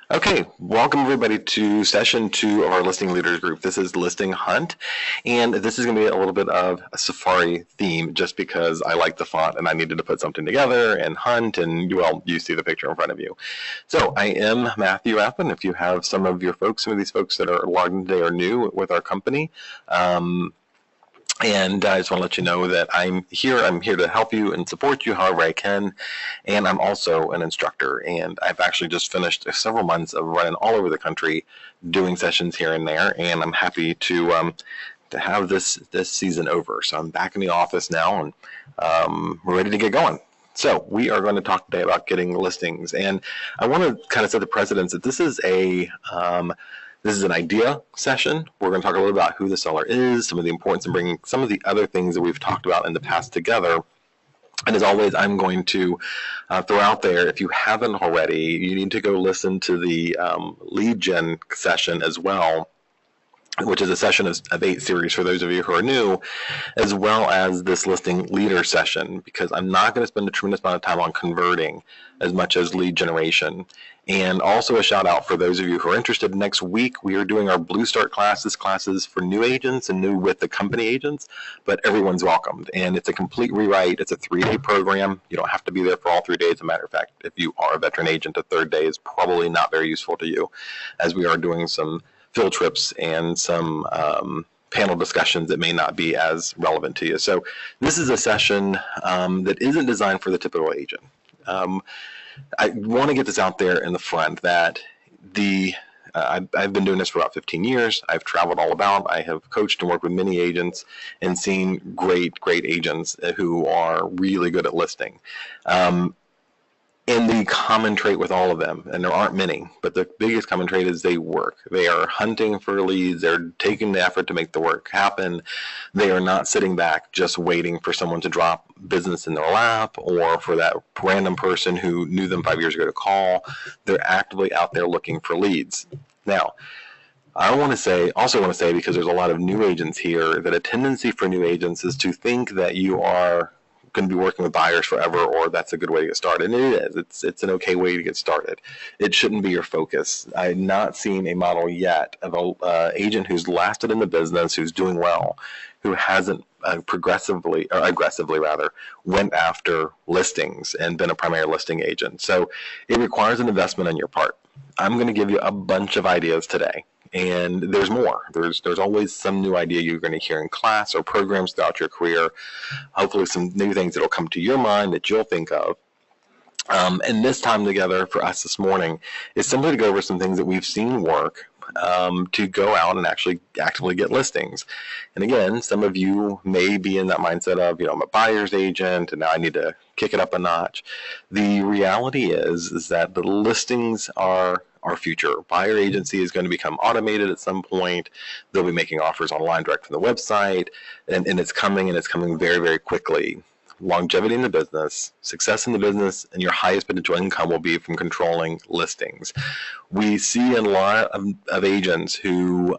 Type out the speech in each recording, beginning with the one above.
Okay, welcome everybody to session 2 of our listing leaders group. This is Listing Hunt, and this is going to be a little bit of a safari theme just because I like the font and I needed to put something together and hunt, and well, you see the picture in front of you. So I am Matthew Appin. If you have some of these folks that are logged in today are new with our company, and I just want to let you know that I'm here. I'm here to help you and support you however I can. And I'm also an instructor. And I've actually just finished several months of running all over the country, doing sessions here and there. And I'm happy to have this season over. So I'm back in the office now, and we're ready to get going. So we are going to talk today about getting listings. And I want to kind of set the precedence that this is an idea session. We're going to talk a little about who the seller is, some of the importance of bringing some of the other things that we've talked about in the past together. And as always, I'm going to throw out there, if you haven't already, you need to go listen to the lead gen session as well, which is a session of 8 series for those of you who are new, as well as this listing leader session, because I'm not going to spend a tremendous amount of time on converting as much as lead generation. And also a shout out for those of you who are interested. Next week, we are doing our Blue Start classes for new agents and new with the company agents, but everyone's welcomed. And it's a complete rewrite. It's a 3-day program. You don't have to be there for all 3 days. As a matter of fact, if you are a veteran agent, the 3rd day is probably not very useful to you, as we are doing some field trips and some panel discussions that may not be as relevant to you. So this is a session that isn't designed for the typical agent. I want to get this out there in the front that I've been doing this for about 15 years. I've traveled all about. I have coached and worked with many agents and seen great agents who are really good at listing. And the common trait with all of them, and there aren't many, but the biggest common trait is they work. They are hunting for leads. They're taking the effort to make the work happen. They are not sitting back just waiting for someone to drop business in their lap or for that random person who knew them 5 years ago to call. They're actively out there looking for leads. Now, I also want to say, because there's a lot of new agents here, that a tendency for new agents is to think that you are going to be working with buyers forever, or that's a good way to get started. And it is. It's an okay way to get started. It shouldn't be your focus. I've not seen a model yet of an agent who's lasted in the business, who's doing well, who hasn't aggressively went after listings and been a primary listing agent. So it requires an investment on your part. I'm going to give you a bunch of ideas today. And there's more. There's always some new idea you're going to hear in class or programs throughout your career. Hopefully some new things that will come to your mind that you'll think of. And this time together for us this morning is simply to go over some things that we've seen work to go out and actually actively get listings. And again, some of you may be in that mindset of, I'm a buyer's agent and now I need to kick it up a notch. The reality is that the listings are our future. Buyer agency is going to become automated at some point. They'll be making offers online direct from the website, and it's coming very, very quickly. Longevity in the business, success in the business, and your highest potential income will be from controlling listings. We see a lot of agents who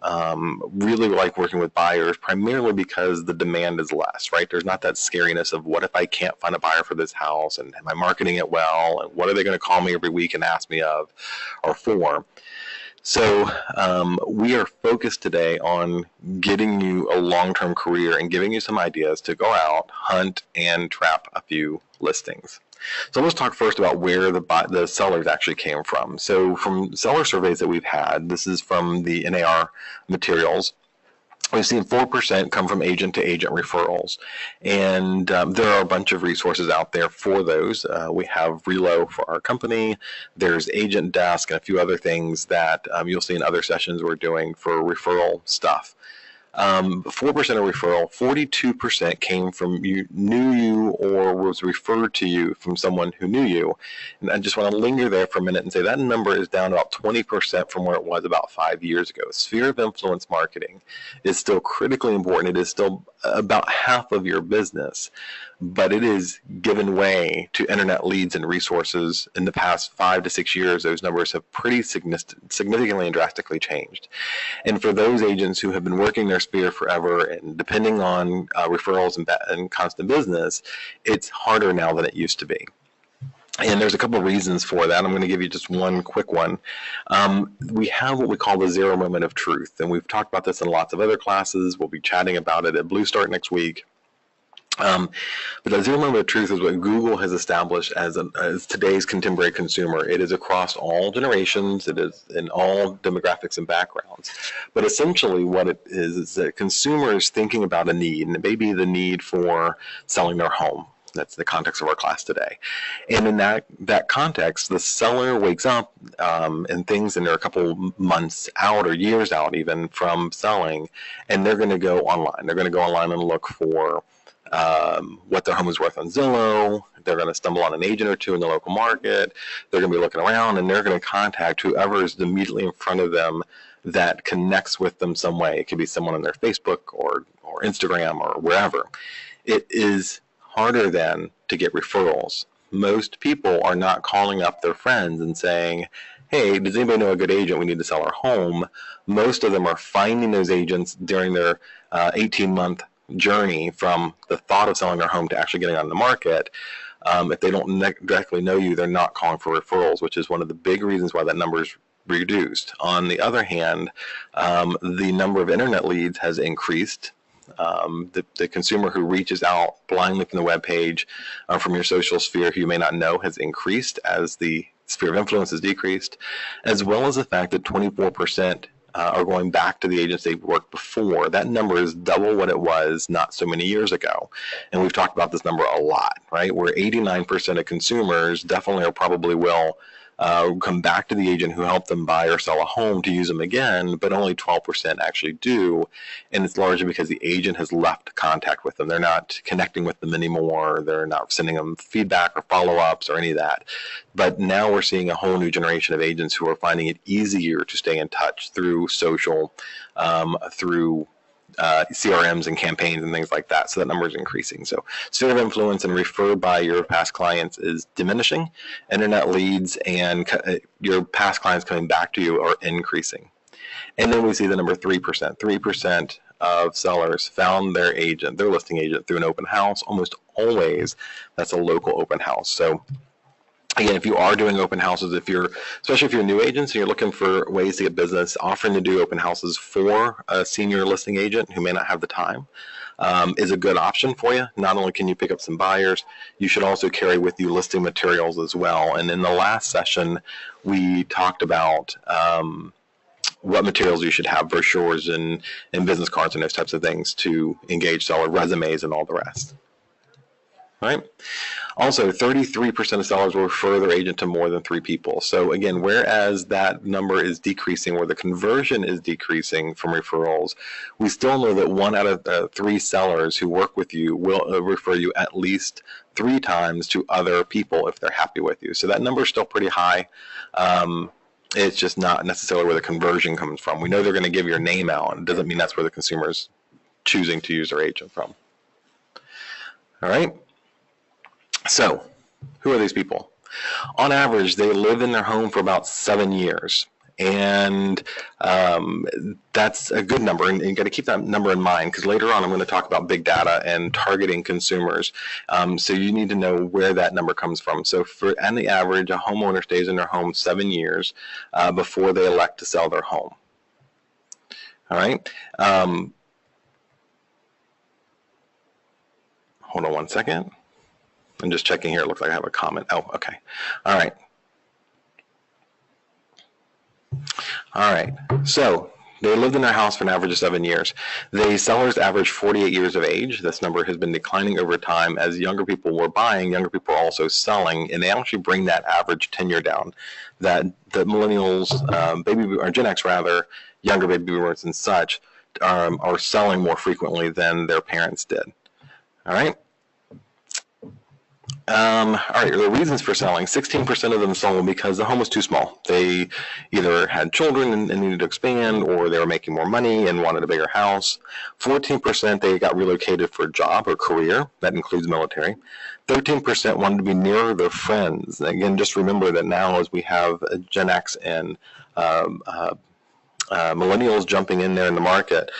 really like working with buyers, primarily because the demand is less, right? There's not that scariness of what if I can't find a buyer for this house, and am I marketing it well, and what are they going to call me every week and ask me of or for? So we are focused today on getting you a long-term career and giving you some ideas to go out, hunt, and trap a few listings. So let's talk first about where the sellers actually came from. So from seller surveys that we've had, this is from the NAR materials, we've seen 4% come from agent-to-agent referrals, and there are a bunch of resources out there for those. We have Relo for our company. There's Agent Desk and a few other things that you'll see in other sessions we're doing for referral stuff. 4% of referral, 42% came from knew you or was referred to you from someone who knew you. And I just want to linger there for a minute and say that number is down about 20% from where it was about 5 years ago. Sphere of influence marketing is still critically important. It is still about half of your business, but it is given way to internet leads and resources. In the past 5 to 6 years, those numbers have pretty significantly and drastically changed. And for those agents who have been working their sphere forever and depending on referrals and constant business, it's harder now than it used to be. And there's a couple of reasons for that. I'm going to give you just one quick one. We have what we call the zero moment of truth, and we've talked about this in lots of other classes. We'll be chatting about it at Blue Start next week. But the zero moment of truth is what Google has established as today's contemporary consumer. It is across all generations. It is in all demographics and backgrounds. But essentially what it is that consumers thinking about a need, and it may be the need for selling their home. That's the context of our class today. And in that context, the seller wakes up and things, and they're a couple months out or years out even from selling, and they're going to go online. They're going to go online and look for what their home is worth on Zillow. They're going to stumble on an agent or two in the local market. They're going to be looking around, and they're going to contact whoever is immediately in front of them that connects with them some way. It could be someone on their Facebook or Instagram or wherever. It is harder then to get referrals. Most people are not calling up their friends and saying, hey, does anybody know a good agent? We need to sell our home. Most of them are finding those agents during their 18-month journey from the thought of selling their home to actually getting on the market. If they don't directly know you, they're not calling for referrals, which is one of the big reasons why that number is reduced. On the other hand, the number of internet leads has increased. The consumer who reaches out blindly from the web page from your social sphere who you may not know has increased as the sphere of influence has decreased, as well as the fact that 24% are going back to the agents they've worked before. That number is double what it was not so many years ago. And we've talked about this number a lot, right? Where 89% of consumers definitely or probably will come back to the agent who helped them buy or sell a home to use them again, but only 12% actually do. And it's largely because the agent has left contact with them. They're not connecting with them anymore. They're not sending them feedback or follow-ups or any of that. But now we're seeing a whole new generation of agents who are finding it easier to stay in touch through social, through CRMs and campaigns and things like that. So that number is increasing. So sphere of influence and referred by your past clients is diminishing. Internet leads and your past clients coming back to you are increasing. And then we see the number 3%. 3% of sellers found their agent, their listing agent, through an open house. Almost always that's a local open house. So again, if you are doing open houses, especially if you're new agents and you're looking for ways to get business, offering to do open houses for a senior listing agent who may not have the time is a good option for you. Not only can you pick up some buyers, you should also carry with you listing materials as well. And in the last session, we talked about what materials you should have, brochures and business cards and those types of things to engage seller, resumes and all the rest. Right? Also, 33% of sellers will refer their agent to more than 3 people. So again, whereas that number is decreasing, where the conversion is decreasing from referrals, we still know that 1 out of 3 sellers who work with you will refer you at least 3 times to other people if they're happy with you. So that number is still pretty high. It's just not necessarily where the conversion comes from. We know they're going to give your name out, and it doesn't mean that's where the consumer's choosing to use their agent from. All right. So, who are these people? On average, they live in their home for about 7 years. And that's a good number. And you got to keep that number in mind, because later on I'm going to talk about big data and targeting consumers. So you need to know where that number comes from. So on the average, a homeowner stays in their home 7 years before they elect to sell their home. All right. Hold on one second. I'm just checking here. It looks like I have a comment. Oh, okay. All right. All right. So they lived in their house for an average of 7 years. The sellers average 48 years of age. This number has been declining over time as younger people were buying, younger people are also selling, and they actually bring that average tenure down. That the millennials, or Gen X rather, younger baby boomers and such, are selling more frequently than their parents did. All right. All right, the reasons for selling, 16% of them sold because the home was too small. They either had children and needed to expand, or they were making more money and wanted a bigger house. 14% they got relocated for a job or career. That includes military. 13% wanted to be nearer their friends. Again, just remember that now as we have Gen X and millennials jumping in there in the market,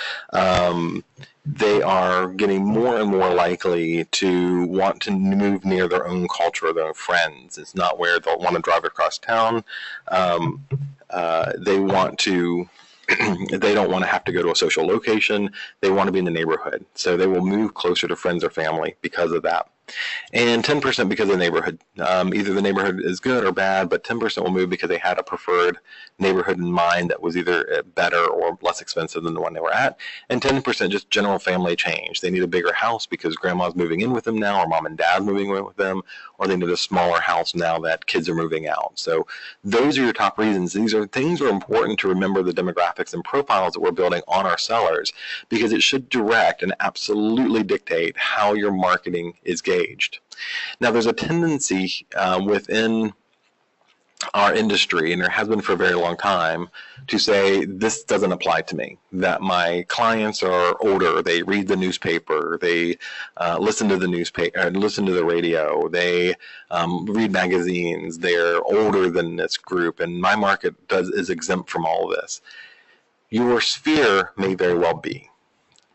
they are getting more and more likely to want to move near their own culture, their own friends. It's not where they'll want to drive across town. They want to. They don't want to have to go to a social location. They want to be in the neighborhood. So they will move closer to friends or family because of that. And 10% because of the neighborhood. Either the neighborhood is good or bad, but 10% will move because they had a preferred neighborhood in mind that was either better or less expensive than the one they were at. And 10% just general family change. They need a bigger house because grandma's moving in with them now, or mom and dad's moving in with them, or they need a smaller house now that kids are moving out. So those are your top reasons. These are things that are important to remember, the demographics and profiles that we're building on our sellers, because it should direct and absolutely dictate how your marketing is gauged. Now, there's a tendency within our industry, and there has been for a very long time, to say this doesn't apply to me, that my clients are older, they read the newspaper, they listen to the newspaper, listen to the radio, they read magazines, they're older than this group, and my market is exempt from all of this. Your sphere may very well be,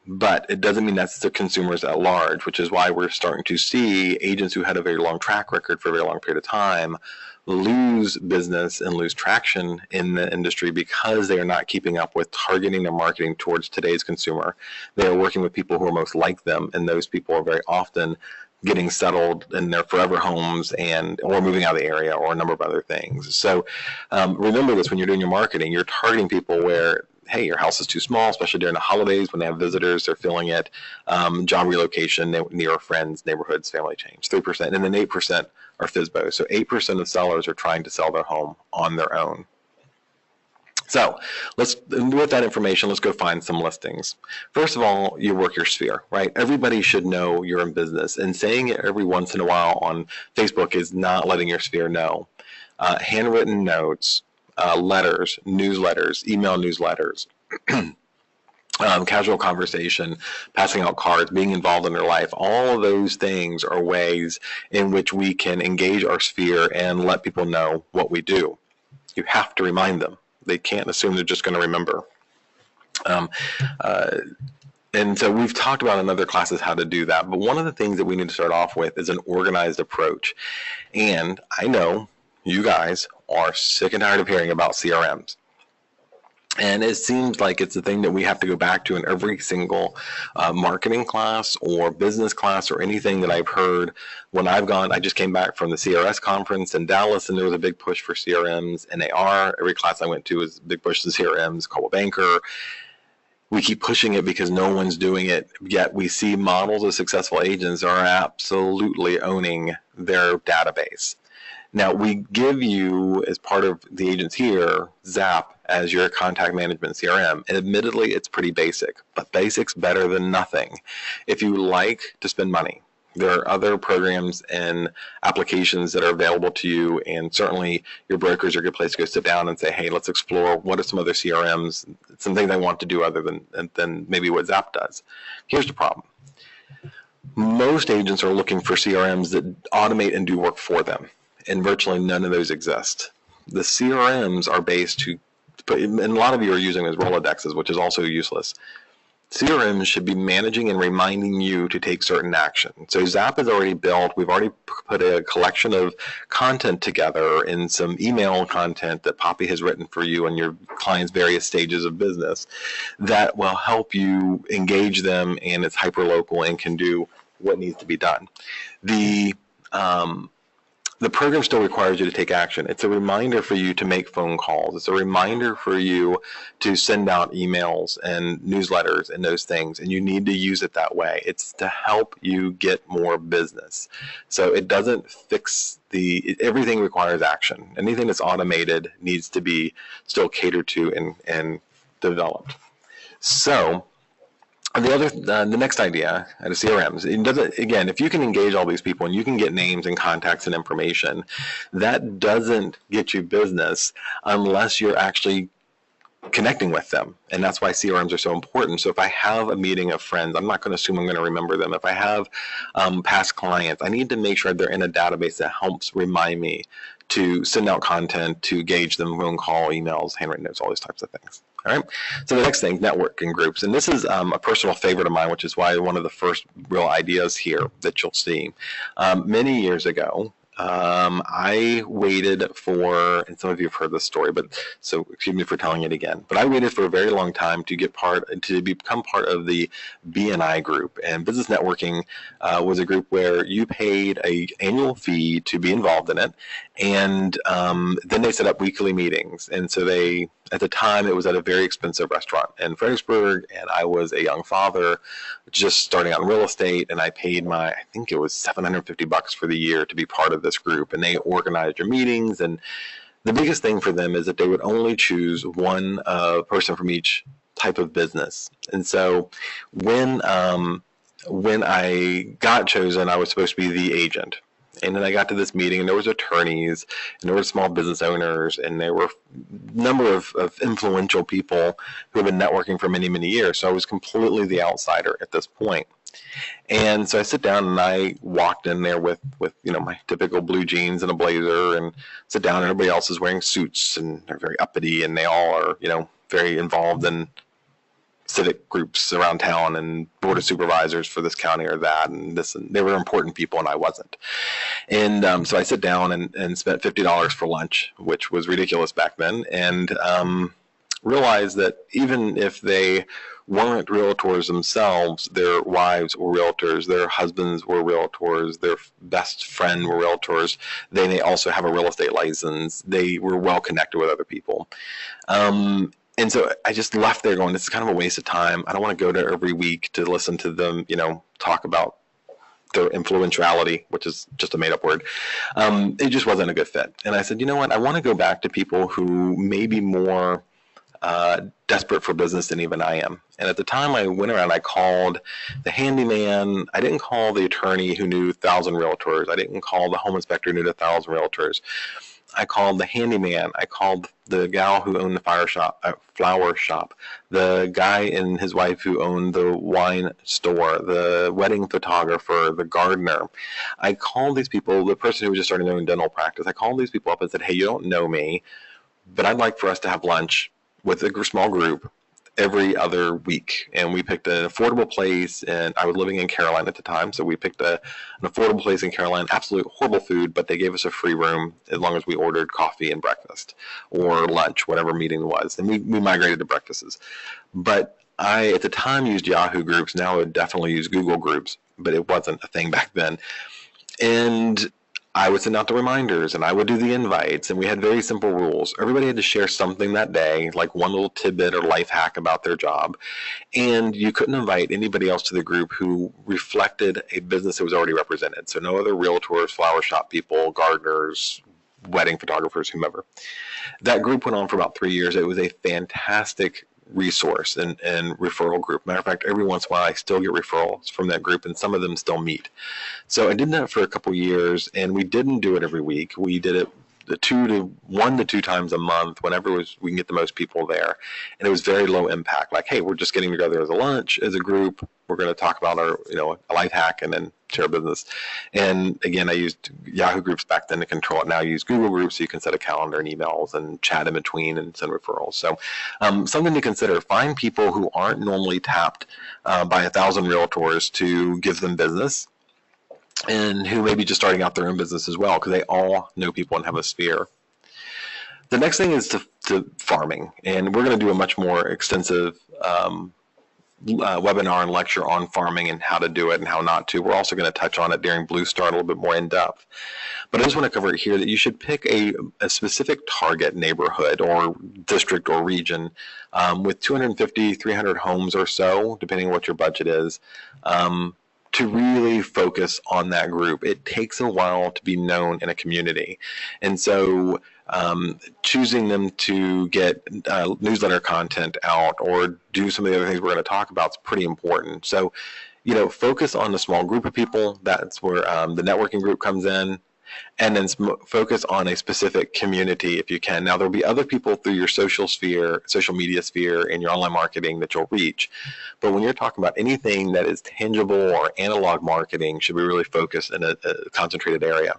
but it doesn't mean that's the consumers at large, which is why we're starting to see agents who had a very long track record for a very long period of time lose business and lose traction in the industry because they are not keeping up with targeting their marketing towards today's consumer. They are working with people who are most like them, and those people are very often getting settled in their forever homes or moving out of the area, or a number of other things. So remember this when you're doing your marketing. You're targeting people where, hey, your house is too small, especially during the holidays when they have visitors, they're filling it. Job relocation, near friends, neighborhoods, family change, 3%. And then 8% are FSBO. So 8% of sellers are trying to sell their home on their own. So with that information, let's go find some listings. First of all, you work your sphere, right? Everybody should know you're in business, and saying it every once in a while on Facebook is not letting your sphere know. Handwritten notes, letters, newsletters, email newsletters, casual conversation, passing out cards, being involved in their life, all of those things are ways in which we can engage our sphere and let people know what we do. You have to remind them. They can't assume they're just going to remember. And so we've talked about in other classes how to do that, but one of the things that we need to start off with is an organized approach. And I know you guys are sick and tired of hearing about CRMs. And it seems like it's a thing that we have to go back to in every single marketing class or business class or anything that I've heard when I've gone. I just came back from the CRS conference in Dallas, and there was a big push for CRMs, and they are. Every class I went to was a big push to CRMs, Coldwell Banker. We keep pushing it because no one's doing it, yet we see models of successful agents are absolutely owning their database. Now, we give you, as part of the agents here, Zap as your contact management CRM. And admittedly, it's pretty basic, but basic's better than nothing. If you like to spend money, there are other programs and applications that are available to you, and certainly your brokers are a good place to go sit down and say, hey, let's explore what are some other CRMs, some things I want to do other than maybe what Zap does. Here's the problem. Most agents are looking for CRMs that automate and do work for them, and virtually none of those exist. The CRMs are based to, and a lot of you are using as Rolodexes, which is also useless. CRMs should be managing and reminding you to take certain action. So Zap is already built. We've already put a collection of content together in some email content that Poppy has written for you and your clients' various stages of business that will help you engage them, and it's hyper-local and can do what needs to be done. The program still requires you to take action. It's a reminder for you to make phone calls. It's a reminder for you to send out emails and newsletters and those things, and you need to use it that way. It's to help you get more business. So it doesn't fix everything requires action. Anything that's automated needs to be still catered to and developed. So the next idea out of CRMs, again, if you can engage all these people and you can get names and contacts and information, that doesn't get you business unless you're actually connecting with them. And that's why CRMs are so important. So if I have a meeting of friends, I'm not going to assume I'm going to remember them. If I have past clients, I need to make sure they're in a database that helps remind me to send out content, to gauge them, phone call, emails, handwritten notes, all these types of things. All right. So the next thing, networking groups, and this is a personal favorite of mine, which is why one of the first real ideas here that you'll see. Many years ago, I waited for, and some of you have heard this story, but so excuse me for telling it again. But I waited for a very long time to become part of the BNI group. And business networking was a group where you paid an annual fee to be involved in it, and then they set up weekly meetings. And so at the time, it was at a very expensive restaurant in Fredericksburg, and I was a young father just starting out in real estate, and I paid I think it was $750 for the year to be part of this group, and they organized your meetings. And the biggest thing for them is that they would only choose one person from each type of business. And so when I got chosen, I was supposed to be the agent. And then I got to this meeting, and there was attorneys, and there were small business owners, and there were a number of influential people who have been networking for many, many years. So I was completely the outsider at this point. And so I sit down, and I walked in there with my typical blue jeans and a blazer, and sit down, and everybody else is wearing suits, and they're very uppity, and they all are very involved in civic groups around town and board of supervisors for this county or that, and they were important people, and I wasn't. And so I sit down and spent $50 for lunch, which was ridiculous back then, and realized that even if they weren't realtors themselves, their wives were realtors, their husbands were realtors, their best friend were realtors. They may also have a real estate license. They were well connected with other people. And so I just left there going, this is kind of a waste of time. I don't want to go there every week to listen to them, talk about their influentiality, which is just a made-up word. It just wasn't a good fit. And I said, you know what? I want to go back to people who may be more desperate for business than even I am. And at the time, I went around, I called the handyman. I didn't call the attorney who knew 1,000 realtors. I didn't call the home inspector who knew 1,000 realtors. I called the handyman. I called the gal who owned the flower shop, the guy and his wife who owned the wine store, the wedding photographer, the gardener. I called these people, the person who was just starting their own dental practice. I called these people up and said, hey, you don't know me, but I'd like for us to have lunch with a small group every other week. And we picked an affordable place, and I was living in Caroline at the time, so we picked an affordable place in Caroline. Absolute horrible food, but they gave us a free room as long as we ordered coffee and breakfast or lunch, whatever meeting was. And we migrated to breakfasts. But I, at the time, used Yahoo groups. Now I would definitely use Google groups, but it wasn't a thing back then. And I would send out the reminders, and I would do the invites, and we had very simple rules. Everybody had to share something that day, like one little tidbit or life hack about their job, and you couldn't invite anybody else to the group who reflected a business that was already represented. So no other realtors, flower shop people, gardeners, wedding photographers, whomever. That group went on for about 3 years. It was a fantastic resource and referral group. Matter of fact, every once in a while I still get referrals from that group, and some of them still meet. So I did that for a couple years, and we didn't do it every week. We did it 1 to 2 times a month, whenever we can get the most people there. And it was very low impact. Like, hey, we're just getting together as a lunch, as a group. We're going to talk about our, a life hack, and then share business. And again, I used Yahoo groups back then to control it. Now I use Google groups, so you can set a calendar and emails and chat in between and send referrals. So something to consider. Find people who aren't normally tapped by 1,000 realtors to give them business, and who may be just starting out their own business as well, because they all know people and have a sphere. The next thing is to farming, and we're going to do a much more extensive webinar and lecture on farming and how to do it and how not to. We're also going to touch on it during Blue Star a little bit more in depth. But I just want to cover it here that you should pick a specific target neighborhood or district or region with 250, 300 homes or so, depending on what your budget is, to really focus on that group. It takes a while to be known in a community. And so choosing them to get newsletter content out or do some of the other things we're going to talk about is pretty important. So, focus on a small group of people. That's where the networking group comes in. And then focus on a specific community if you can. Now, there'll be other people through your social media sphere, and your online marketing that you'll reach. But when you're talking about anything that is tangible or analog marketing, should be really focused in a concentrated area.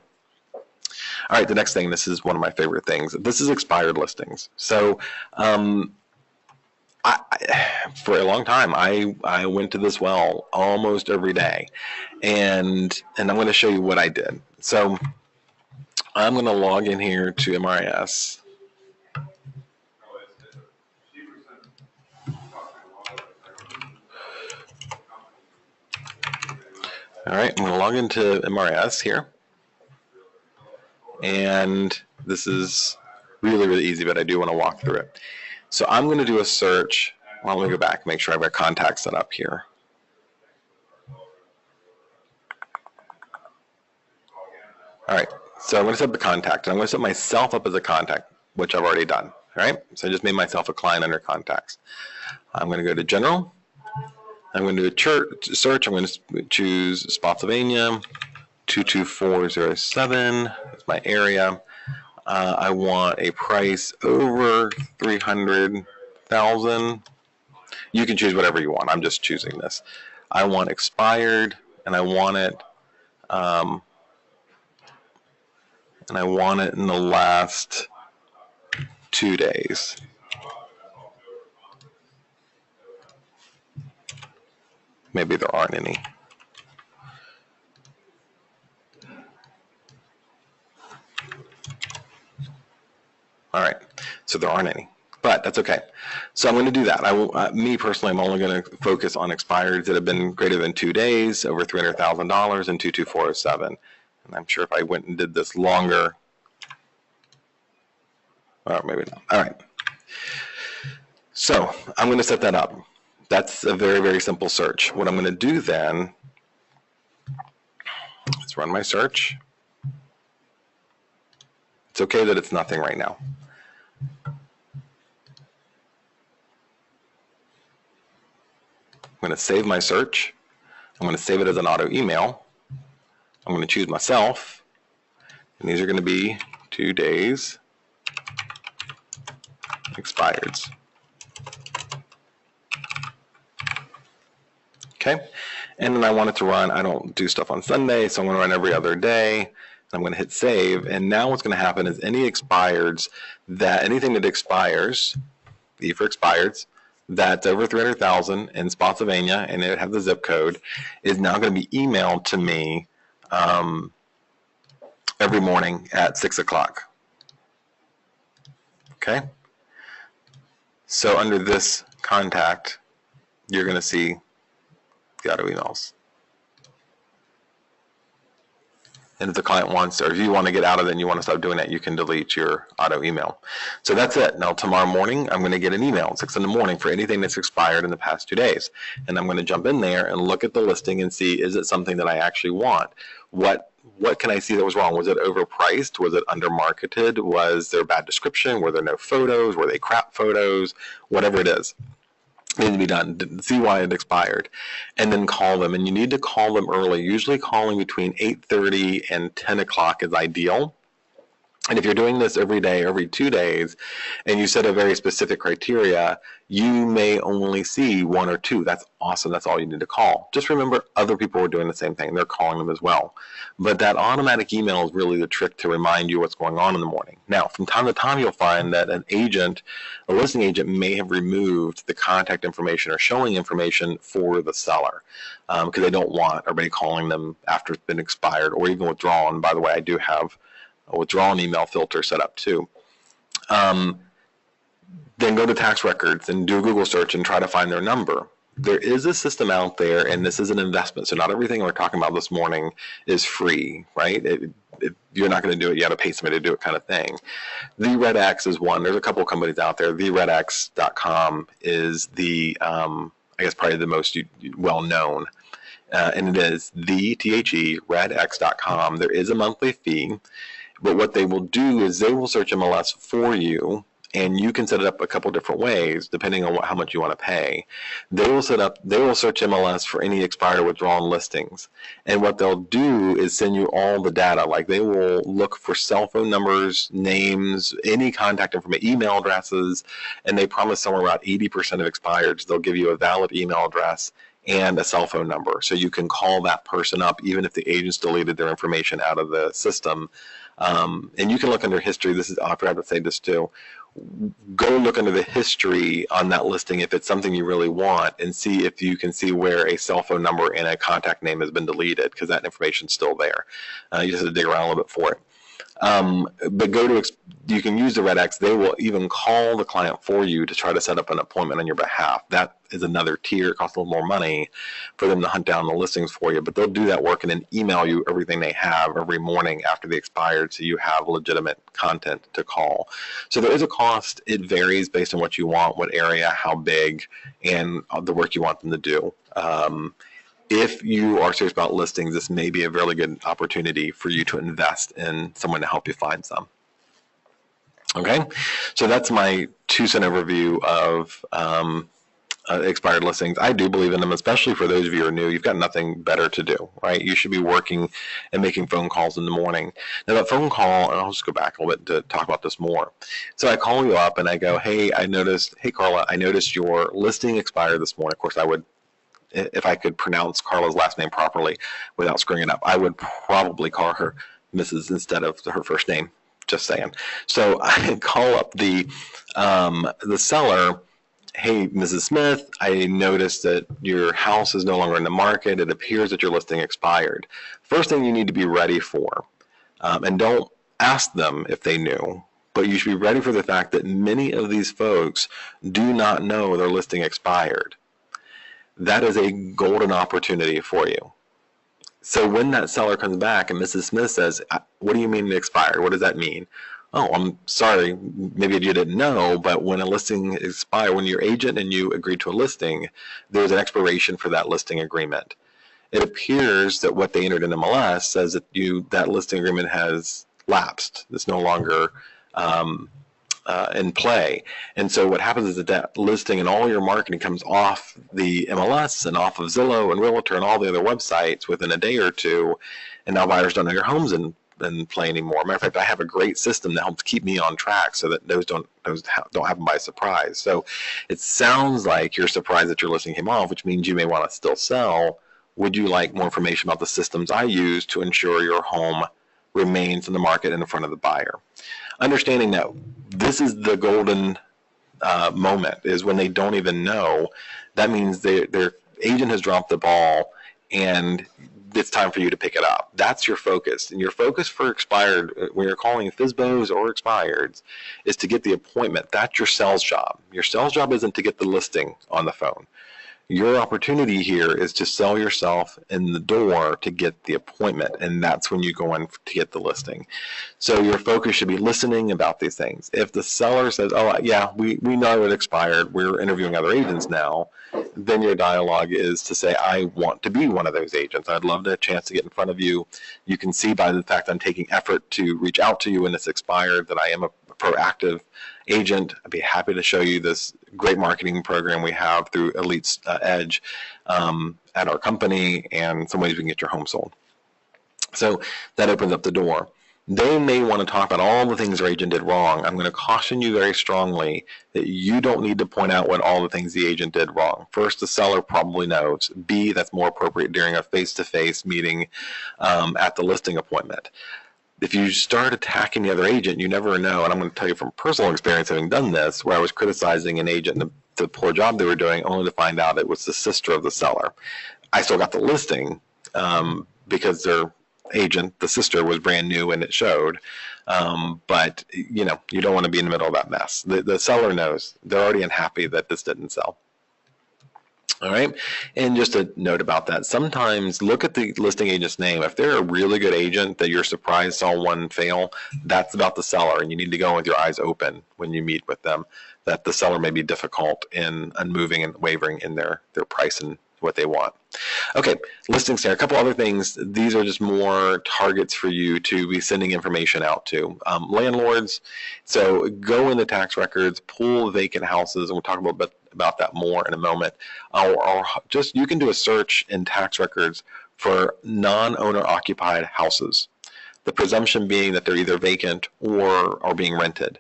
All right, the next thing, this is one of my favorite things. This is expired listings. So For a long time, I went to this well almost every day, and I'm going to show you what I did. So I'm going to log in here to MRIS. All right, I'm going to log into MRS here. And this is really, really easy, but I do want to walk through it. So I'm going to do a search. Well, let me go back, make sure I've got contacts set up here. All right, so I'm going to set up the contact. I'm going to set myself up as a contact, which I've already done. All right, so I just made myself a client under contacts. I'm going to go to General. I'm going to do a search. I'm going to choose Spotsylvania, 22407. That's my area. I want a price over 300,000. You can choose whatever you want. I'm just choosing this. I want expired, and I want it, in the last 2 days. Maybe there aren't any. All right, so there aren't any, but that's okay. So I'm going to do that. Me personally, I'm only going to focus on expireds that have been greater than 2 days, over $300,000, and 22407. And I'm sure if I went and did this longer, or maybe not. All right. So I'm going to set that up. That's a very, very simple search. What I'm going to do then, let's run my search. It's okay that it's nothing right now. I'm going to save my search. I'm going to save it as an auto email. I'm going to choose myself, and these are going to be 2 days expireds. Okay, and then I want it to run. I don't do stuff on Sunday, so I'm going to run every other day. I'm going to hit save, and now what's going to happen is anything that expires, E for expireds, that's over 300,000 in Spotsylvania, and it would have the zip code, is now going to be emailed to me every morning at 6 o'clock. Okay, so under this contact, you're going to see the auto emails. And if the client wants, or if you want to get out of it and you want to stop doing that, you can delete your auto email. So that's it. Now tomorrow morning, I'm going to get an email at 6 in the morning for anything that's expired in the past 2 days. And I'm going to jump in there and look at the listing and see, is it something that I actually want? What can I see that was wrong? Was it overpriced? Was it undermarketed? Was there a bad description? Were there no photos? Were they crap photos? Whatever it is. Needs to be done. See why it expired, and then call them. And you need to call them early. Usually calling between 8:30 and 10 o'clock is ideal. And if you're doing this every day, every 2 days, and you set a very specific criteria, you may only see 1 or 2. That's awesome. That's all you need to call. Just remember, other people are doing the same thing. They're calling them as well. But that automatic email is really the trick to remind you what's going on in the morning. Now, from time to time, you'll find that a listing agent may have removed the contact information or showing information for the seller because they don't want everybody calling them after it's been expired or even withdrawn. By the way, I do have a withdrawn email filter set up too. Then go to tax records and do a Google search and try to find their number. There is a system out there, and this is an investment. So not everything we're talking about this morning is free, right? If you're not going to do it, you got to pay somebody to do it, kind of thing. The Red X is one. There's a couple of companies out there. TheRedX.com is the, I guess, probably the most well-known. And it is redx.com. There is a monthly fee. But what they will do is they will search MLS for you, and you can set it up a couple different ways depending on how much you want to pay. They will search MLS for any expired or withdrawn listings. And what they'll do is send you all the data. Like they will look for cell phone numbers, names, any contact information, email addresses, and they promise somewhere around 80% of expireds, they'll give you a valid email address and a cell phone number. So you can call that person up even if the agents deleted their information out of the system. And you can look under history. I forgot to say this too. go look into the history on that listing if it's something you really want, and see if you can see where a cell phone number and a contact name has been deleted, because that information's still there. You just have to dig around a little bit for it. But you can use the Red X. They will even call the client for you to try to set up an appointment on your behalf. That is another tier. It costs a little more money for them to hunt down the listings for you, but they'll do that work and then email you everything they have every morning after they expired, so you have legitimate content to call. So there is a cost. It varies based on what you want, what area, how big, and the work you want them to do. If you are serious about listings, this may be a really good opportunity for you to invest in someone to help you find some. Okay, so that's my 2-cent overview of expired listings. I do believe in them, especially for those of you who are new. You've got nothing better to do, right? You should be working and making phone calls in the morning. Now, that phone call, and I'll just go back a little bit to talk about this more. So I call you up and I go, hey, Carla, I noticed your listing expired this morning. Of course, I would, if I could pronounce Carla's last name properly without screwing it up, I would probably call her Mrs. instead of her first name, just saying. So I call up the seller. Hey, Mrs. Smith, I noticed that your house is no longer in the market. It appears that your listing expired. First thing you need to be ready for, and don't ask them if they knew, but you should be ready for the fact that many of these folks do not know their listing expired. That is a golden opportunity for you. So when that seller comes back and Mrs. Smith says, what do you mean it expired? What does that mean? Oh, I'm sorry, maybe you didn't know, but when a listing expires, when your agent and you agree to a listing, there's an expiration for that listing agreement. It appears that what they entered in MLS says that that listing agreement has lapsed. It's no longer in play. And so what happens is that listing and all your marketing comes off the MLS and off of Zillow and Realtor and all the other websites within a day or two, and now buyers don't know your home's in play anymore. Matter of fact, I have a great system that helps keep me on track so that those don't happen by surprise. So it sounds like you're surprised that your listing came off, which means you may want to still sell. Would you like more information about the systems I use to ensure your home remains in the market and in front of the buyer? Understanding that this is the golden moment, is when they don't even know. That means their agent has dropped the ball and it's time for you to pick it up. That's your focus. And your focus for expired, when you're calling FSBOs or expireds, is to get the appointment. That's your sales job. Your sales job isn't to get the listing on the phone. Your opportunity here is to sell yourself in the door to get the appointment, and that's when you go in to get the listing. So your focus should be listening about these things. If the seller says, oh, yeah, we know it expired, we're interviewing other agents now, then your dialogue is to say, I want to be one of those agents. I'd love a chance to get in front of you. You can see by the fact I'm taking effort to reach out to you when it's expired that I am a proactive agent. I'd be happy to show you this great marketing program we have through Elite's Edge at our company, and some ways we can get your home sold. So that opens up the door. They may want to talk about all the things their agent did wrong. I'm going to caution you very strongly that you don't need to point out what all the things the agent did wrong. First, the seller probably knows. B, that's more appropriate during a face-to-face meeting at the listing appointment. If you start attacking the other agent, you never know. And I'm going to tell you from personal experience, having done this, where I was criticizing an agent and the poor job they were doing, only to find out it was the sister of the seller. I still got the listing because their agent, the sister, was brand new and it showed. But you don't want to be in the middle of that mess. The seller knows. They're already unhappy that this didn't sell. All right, and just a note about that, sometimes look at the listing agent's name. If they're a really good agent that you're surprised saw one fail, that's about the seller, and you need to go with your eyes open when you meet with them, that the seller may be difficult in unmoving and wavering in their price and what they want. Okay, listings there. A couple other things. These are just more targets for you to be sending information out to. Landlords, so go in the tax records, pull vacant houses, and we'll talk about that more in a moment. Or just, you can do a search in tax records for non-owner occupied houses. The presumption being that they're either vacant or are being rented.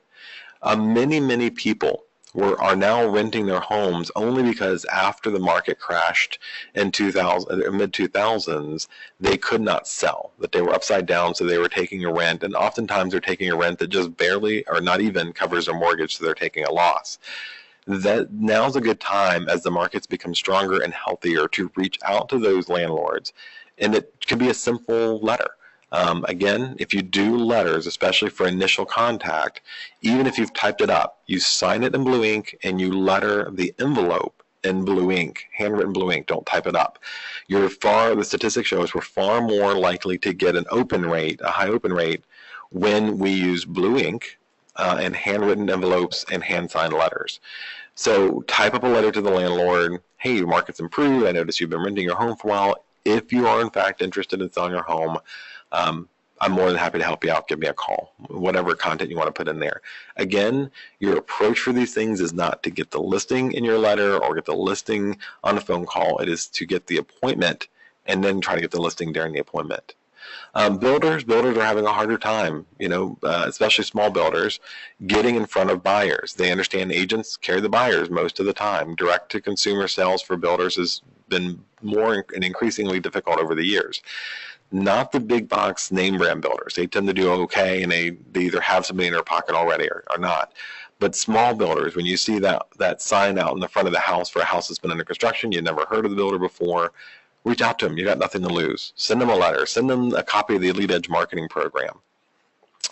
Many people are now renting their homes only because after the market crashed in mid-2000s, they could not sell, that they were upside down, so they were taking a rent, and oftentimes they're taking a rent that just barely or not even covers their mortgage, so they're taking a loss. That now's a good time, as the markets become stronger and healthier, to reach out to those landlords, and it could be a simple letter. Again, if you do letters, especially for initial contact, even if you've typed it up, you sign it in blue ink and you letter the envelope in blue ink, handwritten blue ink. Don't type it up. The statistics show us we're far more likely to get a high open rate, when we use blue ink and handwritten envelopes and hand-signed letters. So type up a letter to the landlord. Hey, your market's improved. I noticed you've been renting your home for a while. If you are in fact interested in selling your home, I'm more than happy to help you out. Give me a call, whatever content you want to put in there. Again, your approach for these things is not to get the listing in your letter or get the listing on a phone call. It is to get the appointment and then try to get the listing during the appointment. Builders are having a harder time, especially small builders, getting in front of buyers. They understand agents carry the buyers most of the time. Direct-to-consumer sales for builders has been more and increasingly difficult over the years. Not the big box name brand builders. They tend to do okay, and they either have somebody in their pocket already or not. But small builders, when you see that sign out in the front of the house for a house that's been under construction, you've never heard of the builder before, reach out to them. You got nothing to lose. Send them a letter. Send them a copy of the Elite Edge marketing program.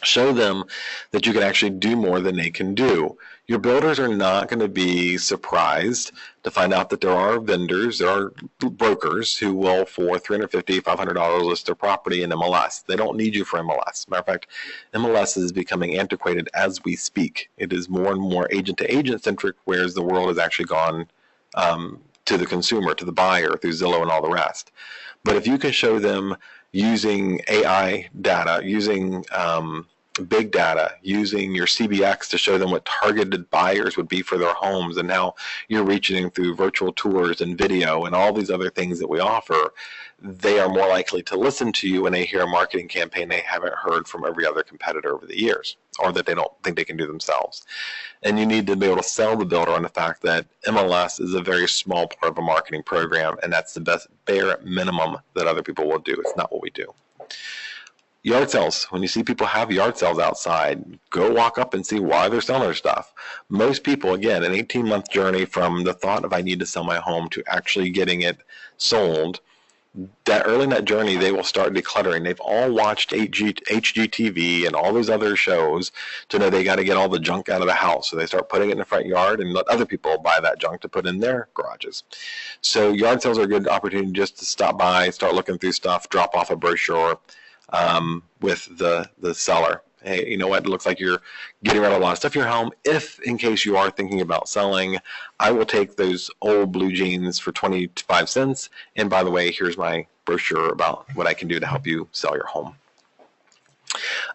Show them that you can actually do more than they can do. Your builders are not going to be surprised to find out that there are vendors, there are brokers who will, for $350, $500, list their property in MLS. They don't need you for MLS. Matter of fact, MLS is becoming antiquated as we speak. It is more and more agent-to-agent centric, whereas the world has actually gone to the consumer, to the buyer, through Zillow and all the rest. But if you can show them using AI data, using big data, using your CBX to show them what targeted buyers would be for their homes, and how you're reaching them through virtual tours and video and all these other things that we offer, they are more likely to listen to you when they hear a marketing campaign they haven't heard from every other competitor over the years, or that they don't think they can do themselves. And you need to be able to sell the builder on the fact that MLS is a very small part of a marketing program, and that's the best bare minimum that other people will do. It's not what we do. Yard sales. When you see people have yard sales outside, go walk up and see why they're selling their stuff. Most people, again, an 18-month journey from the thought of I need to sell my home to actually getting it sold, that early in that journey, they will start decluttering. They've all watched HGTV and all those other shows to know they got to get all the junk out of the house. So they start putting it in the front yard and let other people buy that junk to put in their garages. So yard sales are a good opportunity just to stop by, start looking through stuff, drop off a brochure with the seller. Hey, you know what? It looks like you're getting rid of a lot of stuff in your home. If, in case you are thinking about selling, I will take those old blue jeans for 25 cents. And by the way, here's my brochure about what I can do to help you sell your home.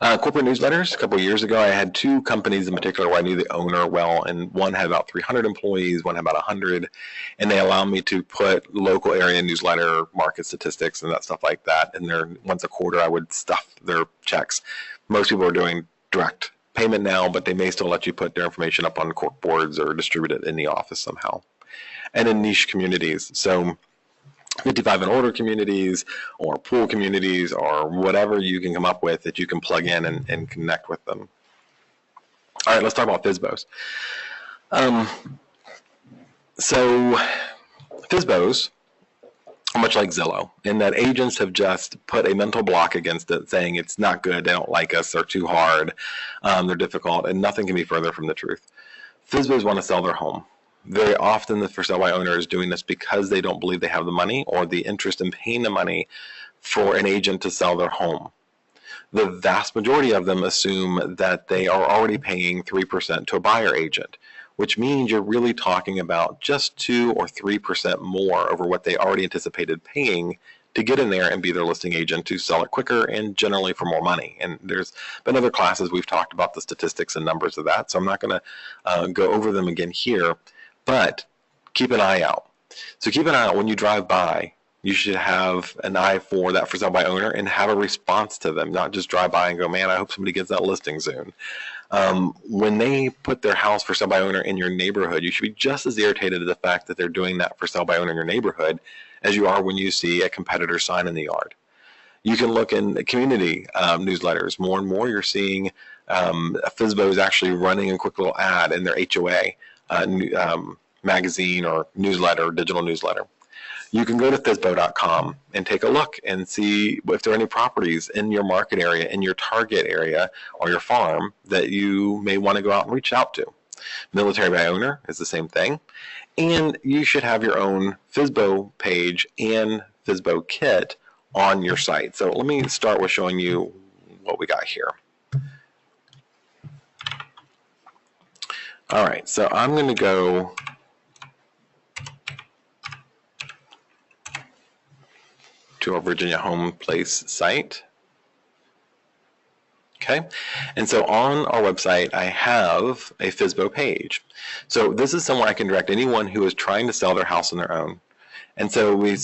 Corporate newsletters. A couple of years ago, I had two companies in particular where I knew the owner well, and one had about 300 employees, one had about 100, and they allowed me to put local area newsletter, market statistics, and that stuff like that. And once a quarter, I would stuff their checks. Most people are doing direct payment now, but they may still let you put their information up on cork boards or distribute it in the office somehow. And in niche communities. So 55 and older communities, or pool communities, or whatever you can come up with that you can plug in and connect with them. All right, let's talk about FSBOs. So FSBOs are much like Zillow, in that agents have just put a mental block against it, saying it's not good, they don't like us, they're too hard, they're difficult, and nothing can be further from the truth. FSBOs want to sell their home. Very often the for sale by owner is doing this because they don't believe they have the money or the interest in paying the money for an agent to sell their home. The vast majority of them assume that they are already paying 3% to a buyer agent, which means you're really talking about just 2 or 3% more over what they already anticipated paying to get in there and be their listing agent to sell it quicker and generally for more money. And there's been other classes we've talked about the statistics and numbers of that, so I'm not going to go over them again here. But keep an eye out. So keep an eye out when you drive by. You should have an eye for that for sale by owner and have a response to them, not just drive by and go, man, I hope somebody gets that listing soon. When they put their house for sale by owner in your neighborhood, you should be just as irritated at the fact that they're doing that for sale by owner in your neighborhood as you are when you see a competitor sign in the yard. You can look in community newsletters. More and more you're seeing FSBO is actually running a quick little ad in their HOA magazine or newsletter, digital newsletter. You can go to FSBO.com and take a look and see if there are any properties in your market area, in your target area, or your farm that you may want to go out and reach out to. Military by owner is the same thing. And you should have your own FSBO page and FSBO kit on your site. So let me start with showing you what we got here. All right, so I'm going to go to our Virginia Home Place site. Okay, and so on our website, I have a FSBO page. So this is somewhere I can direct anyone who is trying to sell their house on their own. And so we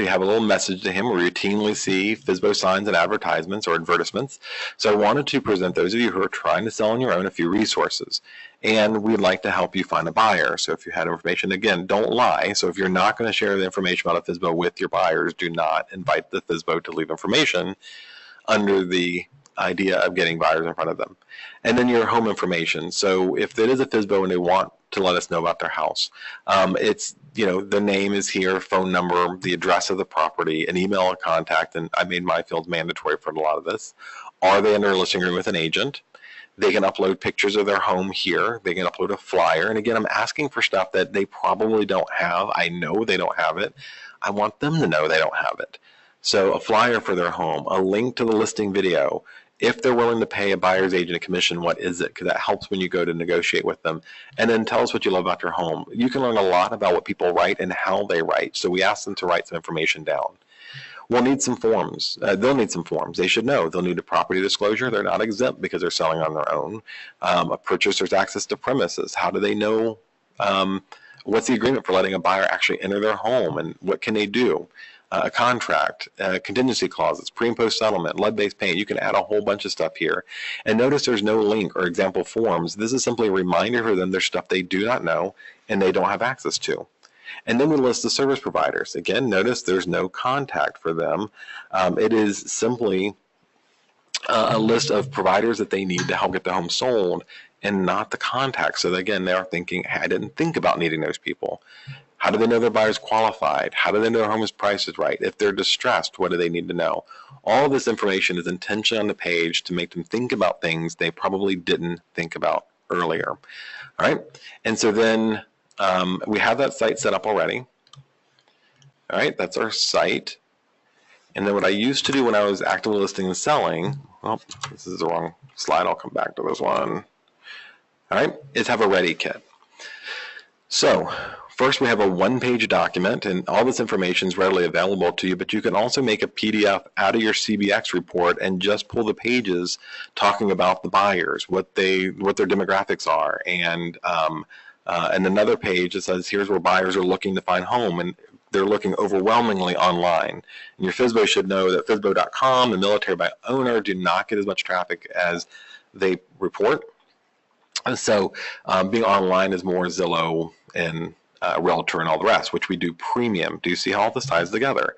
have a little message to him. We routinely see FSBO signs and advertisements or advertisements. So I wanted to present those of you who are trying to sell on your own a few resources. And we'd like to help you find a buyer. So if you had information, again, don't lie. So if you're not going to share the information about a FSBO with your buyers, do not invite the FSBO to leave information under the idea of getting buyers in front of them. And then your home information. So if it is a FSBO and they want to let us know about their house, it's, you know, the name is here, phone number, the address of the property, an email, a contact, and I made my fields mandatory for a lot of this. Are they under a listing agreement with an agent? They can upload pictures of their home here. They can upload a flyer. And again, I'm asking for stuff that they probably don't have. I know they don't have it. I want them to know they don't have it. So a flyer for their home, a link to the listing video. If they're willing to pay a buyer's agent a commission, what is it? Because that helps when you go to negotiate with them. And then tell us what you love about your home. You can learn a lot about what people write and how they write. So we ask them to write some information down. We'll need some forms. They'll need some forms. They should know. They'll need a property disclosure. They're not exempt because they're selling on their own. A purchaser's access to premises. How do they know? What's the agreement for letting a buyer actually enter their home, and what can they do? A contract, contingency clauses, pre and post settlement, lead-based paint. You can add a whole bunch of stuff here. And notice there's no link or example forms. This is simply a reminder for them there's stuff they do not know and they don't have access to. And then we list the service providers. Again, notice there's no contact for them. It is simply a list of providers that they need to help get the home sold and not the contact. So again, they are thinking, hey, I didn't think about needing those people. How do they know their buyer's qualified? How do they know their home is priced right? If they're distressed, what do they need to know? All of this information is intentionally on the page to make them think about things they probably didn't think about earlier. All right, and so then we have that site set up already. All right, that's our site. And then what I used to do when I was actively listing and selling, well, this is the wrong slide. I'll come back to this one. All right, is have a ready kit. So first we have a one-page document, and all this information is readily available to you, but you can also make a PDF out of your CBX report and just pull the pages talking about the buyers, what their demographics are, and another page that says here's where buyers are looking to find home, and they're looking overwhelmingly online. And your FSBO should know that FSBO.com and Military by Owner do not get as much traffic as they report. And so being online is more Zillow and Realtor and all the rest, which we do premium. Do you see how all this ties together?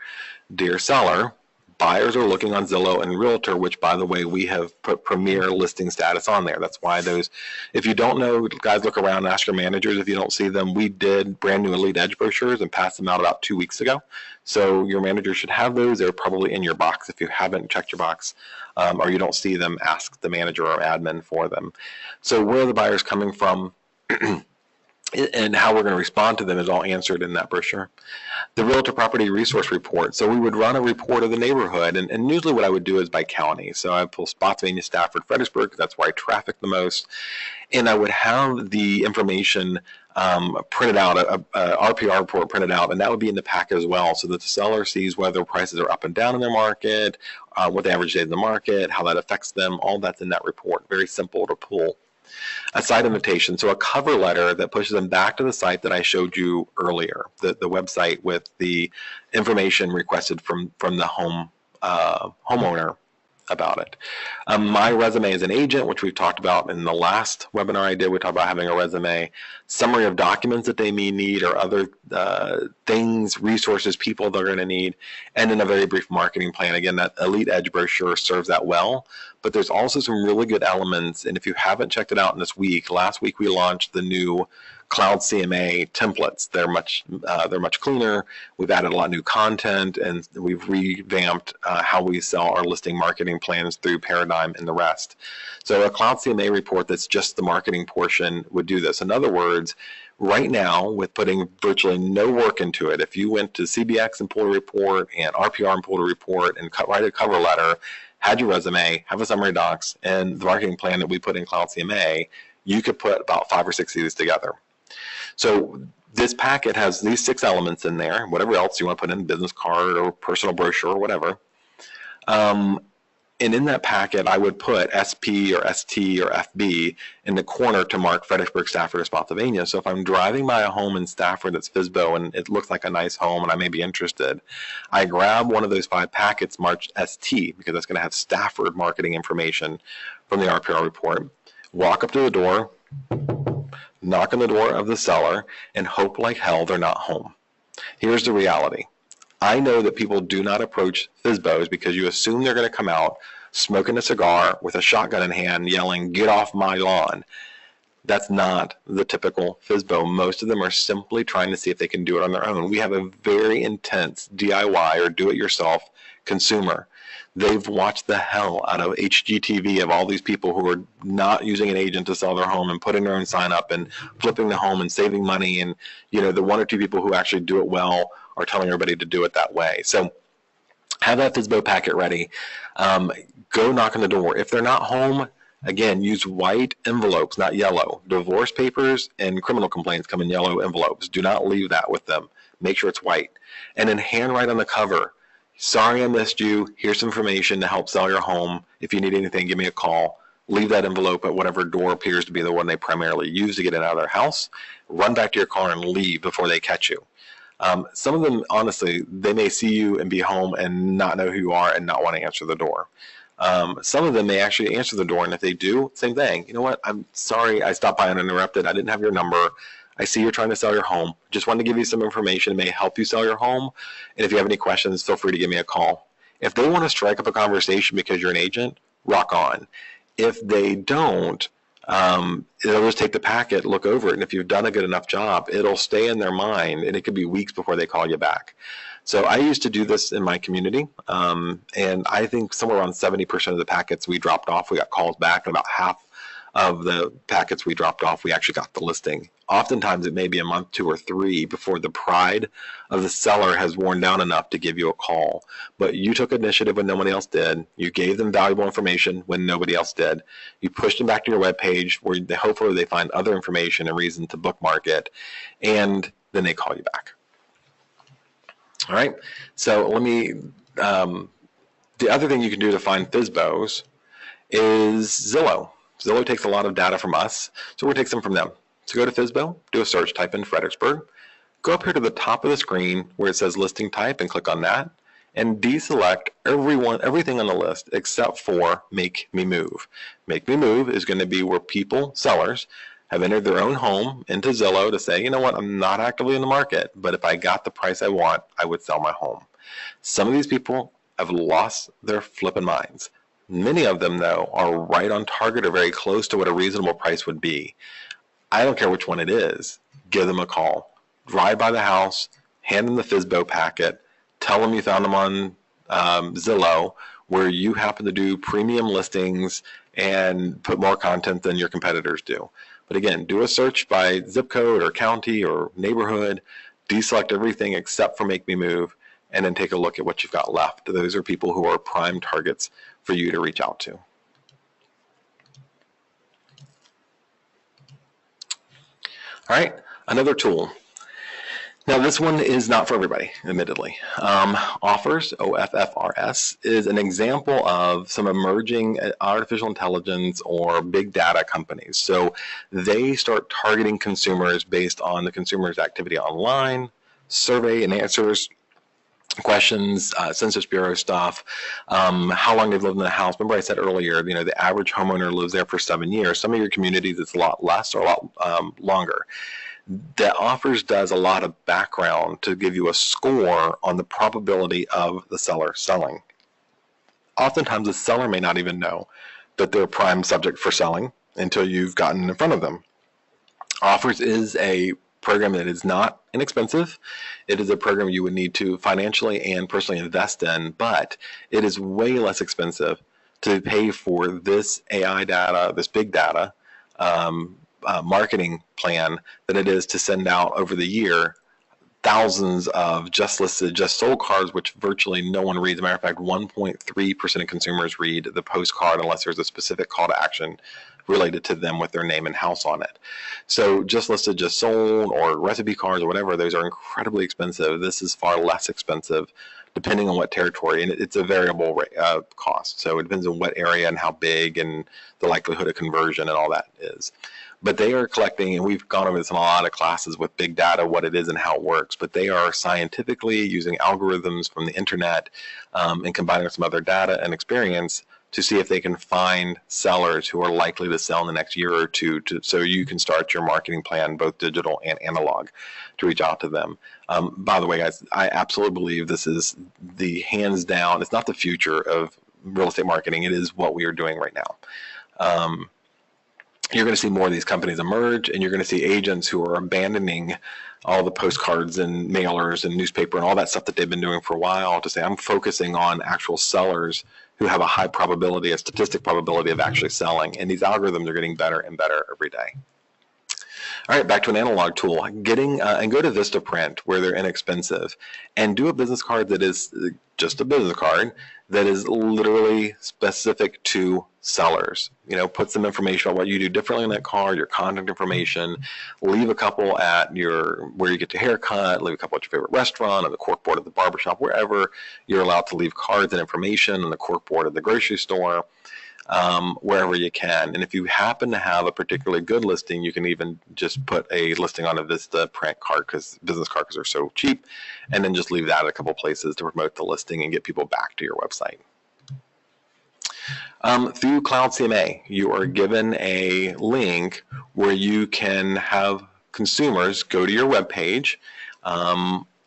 Dear seller, buyers are looking on Zillow and Realtor, which, by the way, we have put premier listing status on there. That's why those, if you don't know, guys, look around and ask your managers if you don't see them. We did brand new Elite Edge brochures and passed them out about 2 weeks ago. So your manager should have those. They're probably in your box. If you haven't checked your box or you don't see them, ask the manager or admin for them. So where are the buyers coming from? And how we're going to respond to them is all answered in that brochure. The Realtor Property Resource Report. So we would run a report of the neighborhood, and usually what I would do is by county. So I pull Spotsylvania, Stafford, Fredericksburg, because that's where I traffic the most. And I would have the information printed out, a RPR report printed out, and that would be in the packet as well, so that the seller sees whether prices are up and down in their market, what the average day in the market, how that affects them. All that's in that report. Very simple to pull. A site invitation, so a cover letter that pushes them back to the site that I showed you earlier, the website with the information requested from the homeowner. about it. My resume as an agent, which we've talked about in the last webinar I did, we talked about having a resume, summary of documents that they may need or other things, resources, people they're going to need, and then a very brief marketing plan. Again, that Elite Edge brochure serves that well, but there's also some really good elements, and if you haven't checked it out in this week, last week we launched the new Cloud CMA templates. They're much cleaner. We've added a lot of new content, and we've revamped how we sell our listing marketing plans through Paradigm and the rest. So a Cloud CMA report that's just the marketing portion would do this. In other words, right now, with putting virtually no work into it, if you went to CBX and pulled a report and RPR and pulled a report and write a cover letter, had your resume, have a summary docs, and the marketing plan that we put in Cloud CMA, you could put about 5 or 6 of these together. So this packet has these 6 elements in there, whatever else you want to put in, business card or personal brochure or whatever. And in that packet, I would put SP or ST or FB in the corner to mark Fredericksburg, Stafford, or Spotsylvania. So if I'm driving by a home in Stafford that's FSBO and it looks like a nice home and I may be interested, I grab one of those 5 packets marked ST because that's going to have Stafford marketing information from the RPR report. Walk up to the door, knock on the door of the seller, and hope like hell they're not home. Here's the reality. I know that people do not approach FSBOs because you assume they're going to come out smoking a cigar with a shotgun in hand yelling, "Get off my lawn." That's not the typical FSBO. Most of them are simply trying to see if they can do it on their own. We have a very intense DIY or do-it-yourself consumer. They've watched the hell out of HGTV of all these people who are not using an agent to sell their home and putting their own sign up and flipping the home and saving money. And, you know, the 1 or 2 people who actually do it well are telling everybody to do it that way. So have that FSBO packet ready. Go knock on the door. If they're not home, again, use white envelopes, not yellow. Divorce papers and criminal complaints come in yellow envelopes. Do not leave that with them. Make sure it's white. And then handwrite on the cover, "Sorry I missed you. Here's some information to help sell your home. If you need anything, give me a call." Leave that envelope at whatever door appears to be the one they primarily use to get in and out of their house. Run back to your car and leave before they catch you. Some of them, honestly, they may see you and be home and not know who you are and not want to answer the door. Some of them may actually answer the door, and if they do, same thing. "You know what? I'm sorry I stopped by uninterrupted. I didn't have your number. I see you're trying to sell your home. Just wanted to give you some information. It may help you sell your home. And if you have any questions, feel free to give me a call." If they want to strike up a conversation because you're an agent, rock on. If they don't, they'll just take the packet, look over it, and if you've done a good enough job, it'll stay in their mind, and it could be weeks before they call you back. So I used to do this in my community, and I think somewhere around 70% of the packets we dropped off, we got calls back, and about half of the packets we dropped off, we actually got the listing. Oftentimes it may be a month, 2 or 3 before the pride of the seller has worn down enough to give you a call. But you took initiative when nobody else did. You gave them valuable information when nobody else did. You pushed them back to your webpage where hopefully they find other information and reason to bookmark it, and then they call you back. All right, so let me, the other thing you can do to find FSBOs is Zillow. Zillow takes a lot of data from us, so we're going to take some from them. So go to FSBO, do a search, type in Fredericksburg, go up here to the top of the screen where it says listing type and click on that, and deselect everything on the list except for Make Me Move. Make Me Move is going to be where people, sellers, have entered their own home into Zillow to say, you know what, I'm not actively in the market, but if I got the price I want, I would sell my home. Some of these people have lost their flipping minds. Many of them, though, are right on target or very close to what a reasonable price would be. I don't care which one it is. Give them a call. Drive by the house, hand them the FSBO packet, tell them you found them on Zillow, where you happen to do premium listings and put more content than your competitors do. But again, do a search by zip code or county or neighborhood, deselect everything except for Make Me Move, and then take a look at what you've got left. Those are people who are prime targets for you to reach out to. All right, another tool. Now this one is not for everybody, admittedly. Offers, OFFRS, is an example of some emerging artificial intelligence or big data companies. So they start targeting consumers based on the consumer's activity online, survey and answers, questions, Census Bureau stuff, how long they've lived in the house. Remember I said earlier, the average homeowner lives there for 7 years. Some of your communities it's a lot less or a lot longer. That Offers does a lot of background to give you a score on the probability of the seller selling. Oftentimes the seller may not even know that they're a prime subject for selling until you've gotten in front of them. Offers is a program that is not inexpensive. It is a program you would need to financially and personally invest in, but it is way less expensive to pay for this AI data, this big data marketing plan than it is to send out over the year thousands of just listed, just sold cards, which virtually no one reads. As a matter of fact, 1.3% of consumers read the postcard unless there's a specific call to action related to them with their name and house on it. So just listed, just sold, or recipe cards or whatever, those are incredibly expensive. This is far less expensive depending on what territory, and it's a variable cost. So it depends on what area and how big and the likelihood of conversion and all that is. But they are collecting, and we've gone over this in a lot of classes with big data, what it is and how it works, but they are scientifically using algorithms from the internet and combining with some other data and experience to see if they can find sellers who are likely to sell in the next year or two, so you can start your marketing plan, both digital and analog, to reach out to them. By the way, guys, I absolutely believe this is the hands down, it's not the future of real estate marketing, it is what we are doing right now. You're going to see more of these companies emerge, and you're going to see agents who are abandoning all the postcards and mailers and newspaper and all that stuff that they've been doing for a while to say, I'm focusing on actual sellers who have a high probability, a statistic probability of actually selling. And these algorithms are getting better and better every day. All right, back to an analog tool. And go to Vistaprint where they're inexpensive and do a business card that is just a business card that is literally specific to sellers. Put some information on what you do differently in that card, your contact information, leave a couple at where you get your haircut, leave a couple at your favorite restaurant, on the corkboard at the barbershop, wherever you're allowed to leave cards and information, on the corkboard at the grocery store, wherever you can. And if you happen to have a particularly good listing, you can even just put a listing on a Vistaprint card, business card, because they're so cheap, and then just leave that at a couple places to promote the listing and get people back to your website. Through Cloud CMA, you are given a link where you can have consumers go to your web page,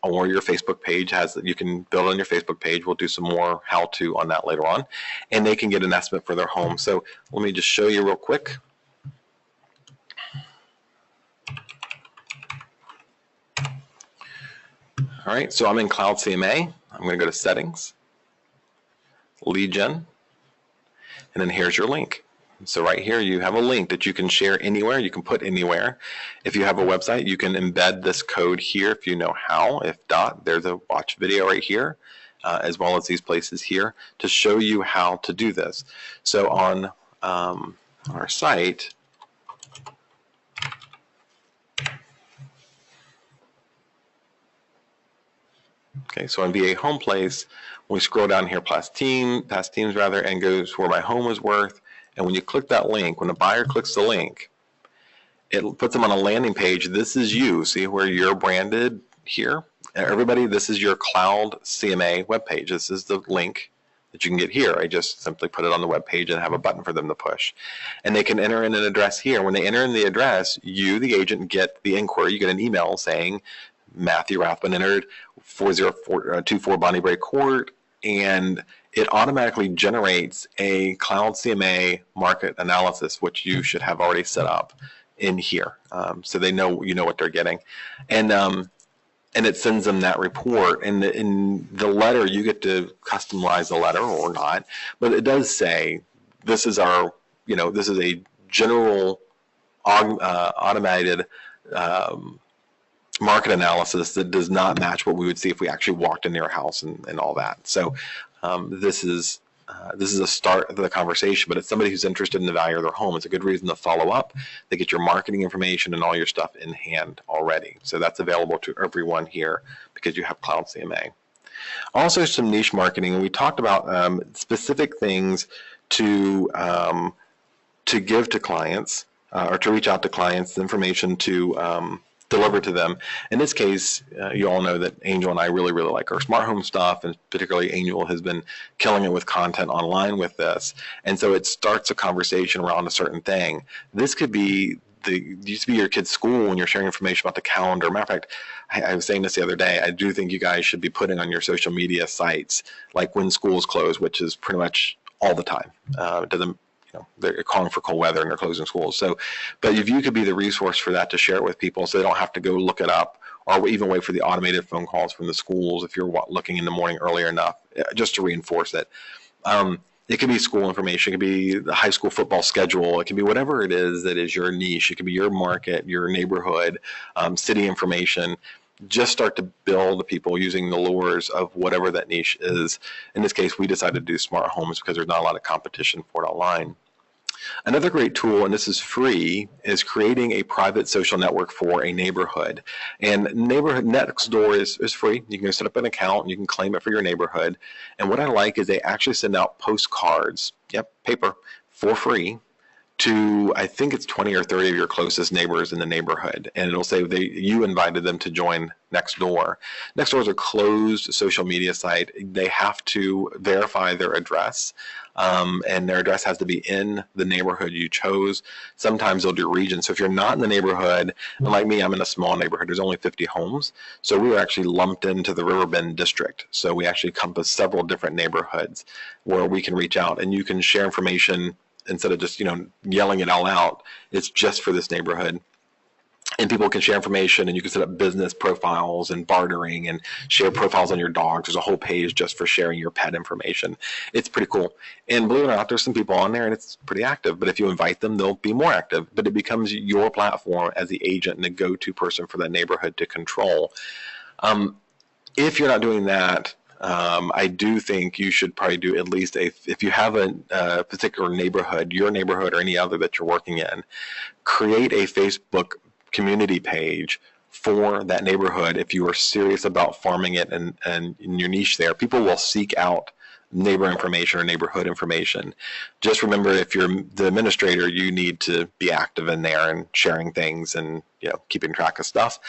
or your Facebook page you can build on your Facebook page. We'll do some more how-to on that later on, and they can get an estimate for their home. So let me just show you real quick. All right, so I'm in Cloud CMA. I'm going to go to Settings, Lead Gen, and then here's your link. So right here you have a link that you can share anywhere, you can put anywhere. If you have a website, you can embed this code here if you know how. If not, there's a watch video right here, as well as these places here to show you how to do this. So on our site, okay, so on VA Home Place, we scroll down here past teams, and goes where my home is worth. And when you click that link, when the buyer clicks the link, it puts them on a landing page. This is you. See where you're branded here? Everybody, this is your Cloud CMA webpage. This is the link that you can get here. I just simply put it on the web page and have a button for them to push. And they can enter in an address here. When they enter in the address, you, the agent, get the inquiry. You get an email saying, Matthew Rathbun entered 4024 Bonnie Bray Court, and it automatically generates a Cloud CMA market analysis, which you should have already set up in here, so they know what they're getting, and it sends them that report. And in the letter, you get to customize the letter or not, but it does say this is our, this is a general automated market analysis that does not match what we would see if we actually walked in their house and all that. So this is a start of the conversation, but it's somebody who's interested in the value of their home. It's a good reason to follow up. They get your marketing information and all your stuff in hand already. So that's available to everyone here because you have Cloud CMA. Also some niche marketing, and we talked about specific things to give to clients or to reach out to clients, information to delivered to them. In this case, you all know that Angel and I really, really like our smart home stuff, and particularly Angel has been killing it with content online with this. And so it starts a conversation around a certain thing. This could be used to be your kid's school when you're sharing information about the calendar. Matter of fact, I was saying this the other day, I do think you guys should be putting on your social media sites, like when schools close, which is pretty much all the time. It doesn't, they're calling for cold weather and they're closing schools. So, but if you could be the resource for that to share it with people so they don't have to go look it up or even wait for the automated phone calls from the schools if you're looking in the morning earlier enough, just to reinforce it. It could be school information. It could be the high school football schedule. It can be whatever it is that is your niche. It could be your market, your neighborhood, city information. Just start to build people using the lures of whatever that niche is. In this case, we decided to do smart homes because there's not a lot of competition for it online. Another great tool, and this is free, is creating a private social network for a neighborhood. And Neighborhood Nextdoor is free. You can set up an account and you can claim it for your neighborhood. And what I like is they actually send out postcards, paper, for free to, I think it's 20 or 30 of your closest neighbors in the neighborhood. And it'll say you invited them to join Nextdoor. Nextdoor is a closed social media site. They have to verify their address, and their address has to be in the neighborhood you chose. Sometimes they'll do regions. So if you're not in the neighborhood, and like me, I'm in a small neighborhood, there's only 50 homes. So we were actually lumped into the Riverbend district. So we actually encompass several different neighborhoods where we can reach out, and you can share information instead of just, yelling it all out. It's just for this neighborhood. And people can share information, and you can set up business profiles and bartering and share profiles on your dogs. There's a whole page just for sharing your pet information. It's pretty cool. And believe it or not, there's some people on there and it's pretty active. But if you invite them, they'll be more active. But it becomes your platform as the agent and the go-to person for that neighborhood to control. If you're not doing that, I do think you should probably do at least if you have a particular neighborhood, your neighborhood or any other that you're working in, create a Facebook community page for that neighborhood. If you are serious about farming it and in your niche there, people will seek out neighbor information or neighborhood information. Just remember, if you're the administrator, you need to be active in there and sharing things and keeping track of stuff.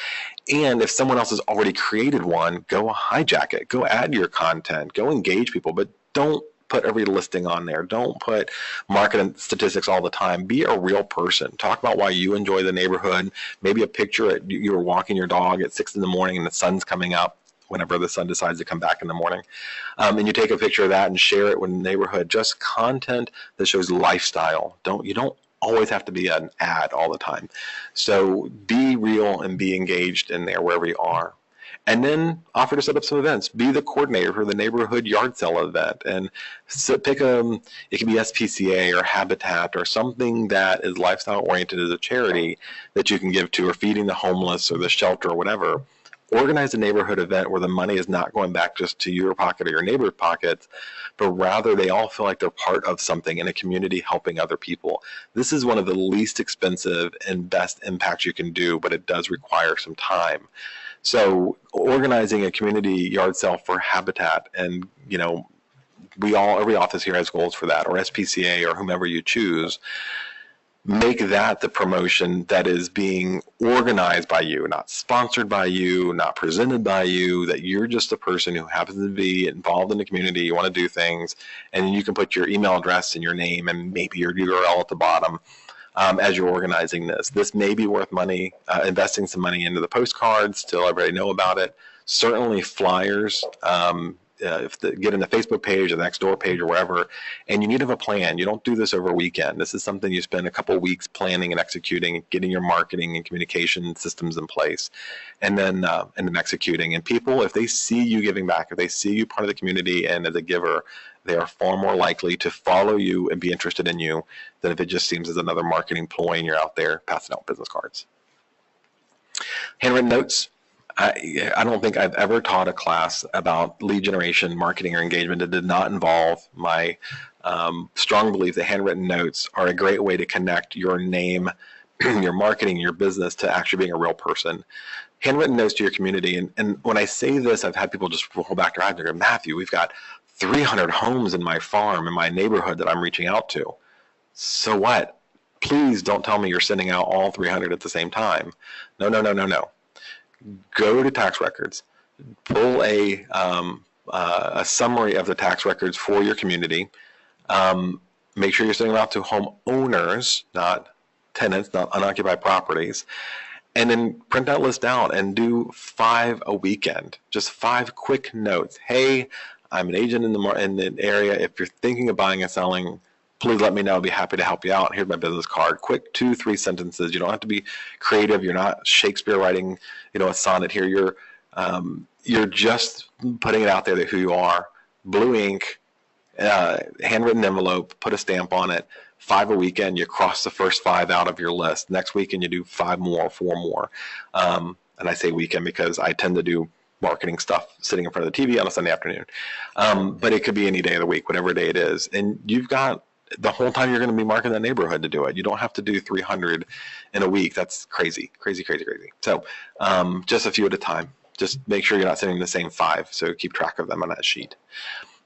And if someone else has already created one, go hijack it, go add your content, go engage people, but don't put every listing on there. Don't put market statistics all the time. Be a real person. Talk about why you enjoy the neighborhood. Maybe a picture you were walking your dog at 6 in the morning and the sun's coming up, whenever the sun decides to come back in the morning. And you take a picture of that and share it with the neighborhood. Just content that shows lifestyle. You don't always have to be an ad all the time. So be real and be engaged in there wherever you are. And then offer to set up some events. Be the coordinator for the neighborhood yard sale event, and pick it can be SPCA or Habitat or something that is lifestyle oriented as a charity that you can give to, or feeding the homeless or the shelter or whatever. Organize a neighborhood event where the money is not going back just to your pocket or your neighbor's pockets, but rather they all feel like they're part of something in a community helping other people. This is one of the least expensive and best impacts you can do, but it does require some time. So organizing a community yard sale for Habitat, and every office here has goals for that, or SPCA or whomever you choose. Make that the promotion that is being organized by you, not sponsored by you, not presented by you, that you're just a person who happens to be involved in the community, you want to do things, and you can put your email address and your name and maybe your URL at the bottom as you're organizing this. This may be worth money, investing some money into the postcards to let everybody know about it. Certainly flyers, get in the Facebook page or the Nextdoor page or wherever, and you need to have a plan. You don't do this over a weekend. This is something you spend a couple of weeks planning and executing, getting your marketing and communication systems in place, and then executing. And people, if they see you giving back, if they see you part of the community and as a giver, they are far more likely to follow you and be interested in you than if it just seems as another marketing ploy and you're out there passing out business cards. Handwritten notes. I don't think I've ever taught a class about lead generation, marketing, or engagement that did not involve my strong belief that handwritten notes are a great way to connect your name, your marketing, your business to actually being a real person. Handwritten notes to your community. And when I say this, I've had people just roll back their eyes and go, Matthew, we've got 300 homes in my farm, in my neighborhood that I'm reaching out to. So what? Please don't tell me you're sending out all 300 at the same time. No, no, no, no, no. Go to tax records, pull a summary of the tax records for your community. Make sure you're sending them out to homeowners, not tenants, not unoccupied properties. And then print that list out and do 5 a weekend. Just 5 quick notes. Hey, I'm an agent in the area. If you're thinking of buying and selling, please let me know. I'll be happy to help you out. Here's my business card. Quick 2-3 sentences. You don't have to be creative. You're not Shakespeare writing, a sonnet here. You're just putting it out there that who you are. Blue ink, handwritten envelope, put a stamp on it. 5 a weekend, you cross the first 5 out of your list. Next weekend, you do 5 more, 4 more. And I say weekend because I tend to do marketing stuff sitting in front of the TV on a Sunday afternoon. But it could be any day of the week, whatever day it is. And you've got the whole time you're going to be marketing that neighborhood to do it. You don't have to do 300 in a week. That's crazy, crazy, crazy, crazy. So just a few at a time. Just make sure you're not sending the same 5. So keep track of them on that sheet.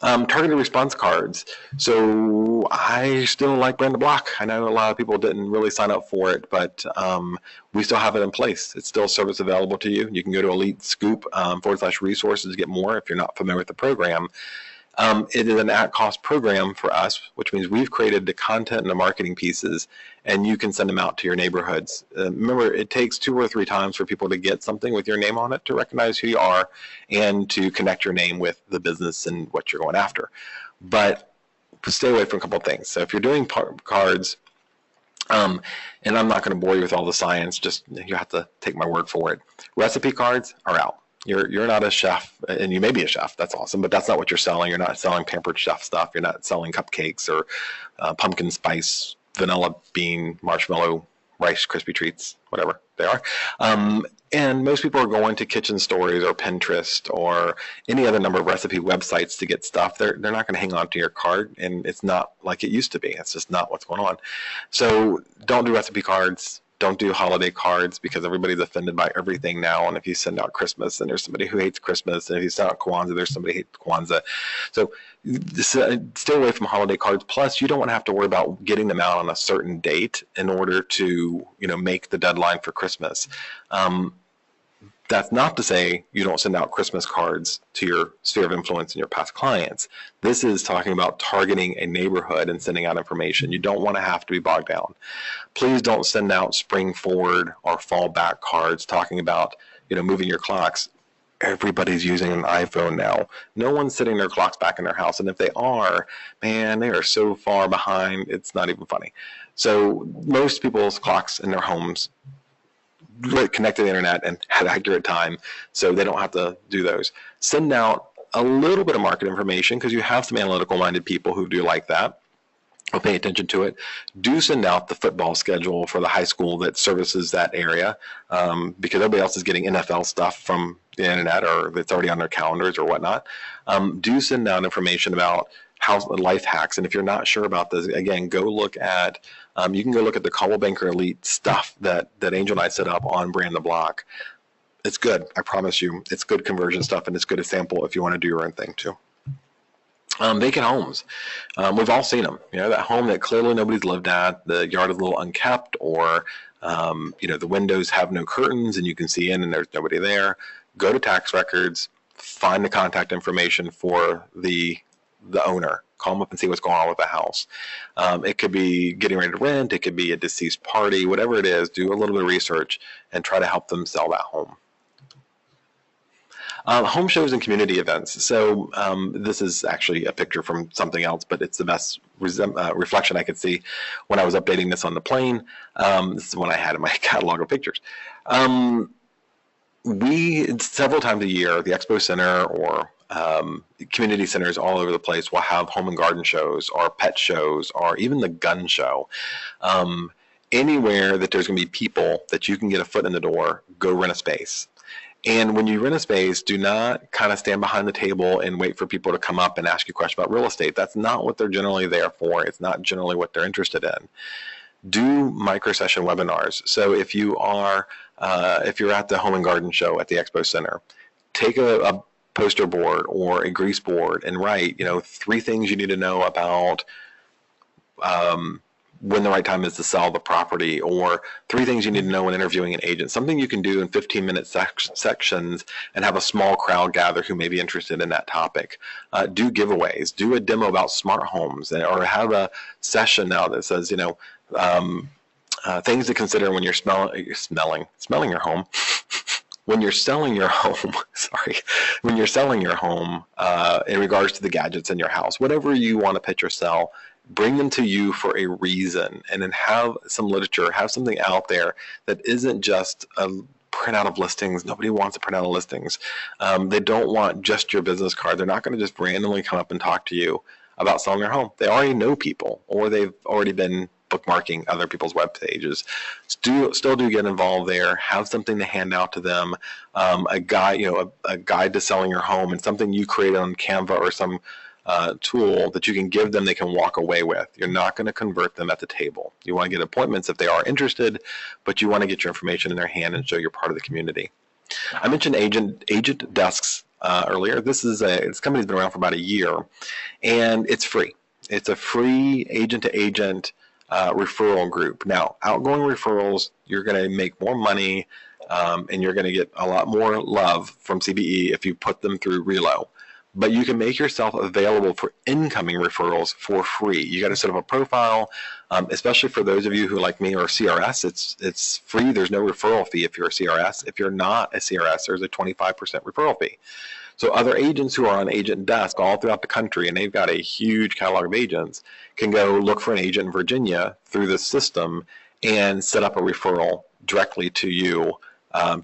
Targeted response cards. So I still like Brand the Block. I know a lot of people didn't really sign up for it, but we still have it in place. It's still a service available to you. You can go to Elite Scoop /resources to get more if you're not familiar with the program. It is an at-cost program for us, which means we've created the content and the marketing pieces, and you can send them out to your neighborhoods. Remember, it takes 2 or 3 times for people to get something with your name on it to recognize who you are and to connect your name with the business and what you're going after. But stay away from a couple of things. So if you're doing cards, and I'm not going to bore you with all the science, just you have to take my word for it. Recipe cards are out. You're not a chef, and you may be a chef. That's awesome, but that's not what you're selling. You're not selling pampered chef stuff. You're not selling cupcakes or pumpkin spice, vanilla bean, marshmallow, Rice Krispie treats, whatever they are. And most people are going to Kitchen Stories or Pinterest or any other number of recipe websites to get stuff. They're not going to hang on to your card, and it's not like it used to be. It's just not what's going on. So don't do recipe cards. Don't do holiday cards because everybody's offended by everything now. And if you send out Christmas, then there's somebody who hates Christmas. And if you send out Kwanzaa, there's somebody who hates Kwanzaa. So stay away from holiday cards. Plus, you don't want to have to worry about getting them out on a certain date in order to, make the deadline for Christmas. That's not to say you don't send out Christmas cards to your sphere of influence and your past clients. This is talking about targeting a neighborhood and sending out information. You don't want to have to be bogged down. Please don't send out spring forward or fall back cards talking about, moving your clocks. Everybody's using an iPhone now. No one's sitting their clocks back in their house. And if they are, man, they are so far behind, it's not even funny. So most people's clocks in their homes connect to the internet and at accurate time, so they don't have to do those. Send out a little bit of market information because you have some analytical-minded people who do like that. I'll pay attention to it. Do send out the football schedule for the high school that services that area because everybody else is getting NFL stuff from the internet or it's already on their calendars or whatnot. Do send out information about life hacks. And if you're not sure about this, again, go look at, you can go look at the Coldwell Banker Elite stuff that Angel and I set up on Brand the Block. It's good. I promise you. It's good conversion stuff, and it's good to sample if you want to do your own thing too. Vacant homes. We've all seen them. That home that clearly nobody's lived at, the yard is a little unkept, or the windows have no curtains and you can see in and there's nobody there. Go to tax records, find the contact information for the owner. Call them up and see what's going on with the house. It could be getting ready to rent. It could be a deceased party. Whatever it is, do a little bit of research and try to help them sell that home. Home shows and community events. So this is actually a picture from something else, but it's the best reflection I could see when I was updating this on the plane. This is one I had in my catalog of pictures. We, several times a year, the Expo Center or community centers all over the place will have home and garden shows or pet shows or even the gun show. Anywhere that there's going to be people that you can get a foot in the door, go rent a space. And when you rent a space, do not kind of stand behind the table and wait for people to come up and ask you questions about real estate. That's not what they're generally there for. It's not generally what they're interested in. Do micro-session webinars. So if you are, if you're at the Home and Garden Show at the Expo Center, take a poster board or a grease board and write, 3 things you need to know about when the right time is to sell the property, or 3 things you need to know when interviewing an agent. Something you can do in 15-minute sections and have a small crowd gather who may be interested in that topic. Do giveaways, do a demo about smart homes, or have a session now that says, things to consider when you're smelling your home. When you're selling your home, when you're selling your home in regards to the gadgets in your house, whatever you want to pitch or sell, bring them to you for a reason, and then have some literature, have something out there that isn't just a printout of listings. Nobody wants a printout of listings. They don't want just your business card. They're not going to just randomly come up and talk to you about selling their home. They already know people, or they've already been bookmarking other people's web pages. Still do get involved there. Have something to hand out to them, a guide, a guide to selling your home, and something you create on Canva or some tool that you can give them, they can walk away with. You're not going to convert them at the table. You want to get appointments if they are interested, but you want to get your information in their hand and show you're part of the community. I mentioned agent desks earlier. This company's been around for about a year, and it's free. It's a free agent-to-agent referral group. Now, outgoing referrals, you're going to make more money, and you're going to get a lot more love from CBE if you put them through Relo. But you can make yourself available for incoming referrals for free. You got to set up a profile, especially for those of you who, like me, are CRS. It's free. There's no referral fee if you're a CRS. If you're not a CRS, there's a 25% referral fee. So other agents who are on agent desk all throughout the country, and they've got a huge catalog of agents, can go look for an agent in Virginia through the system and set up a referral directly to you,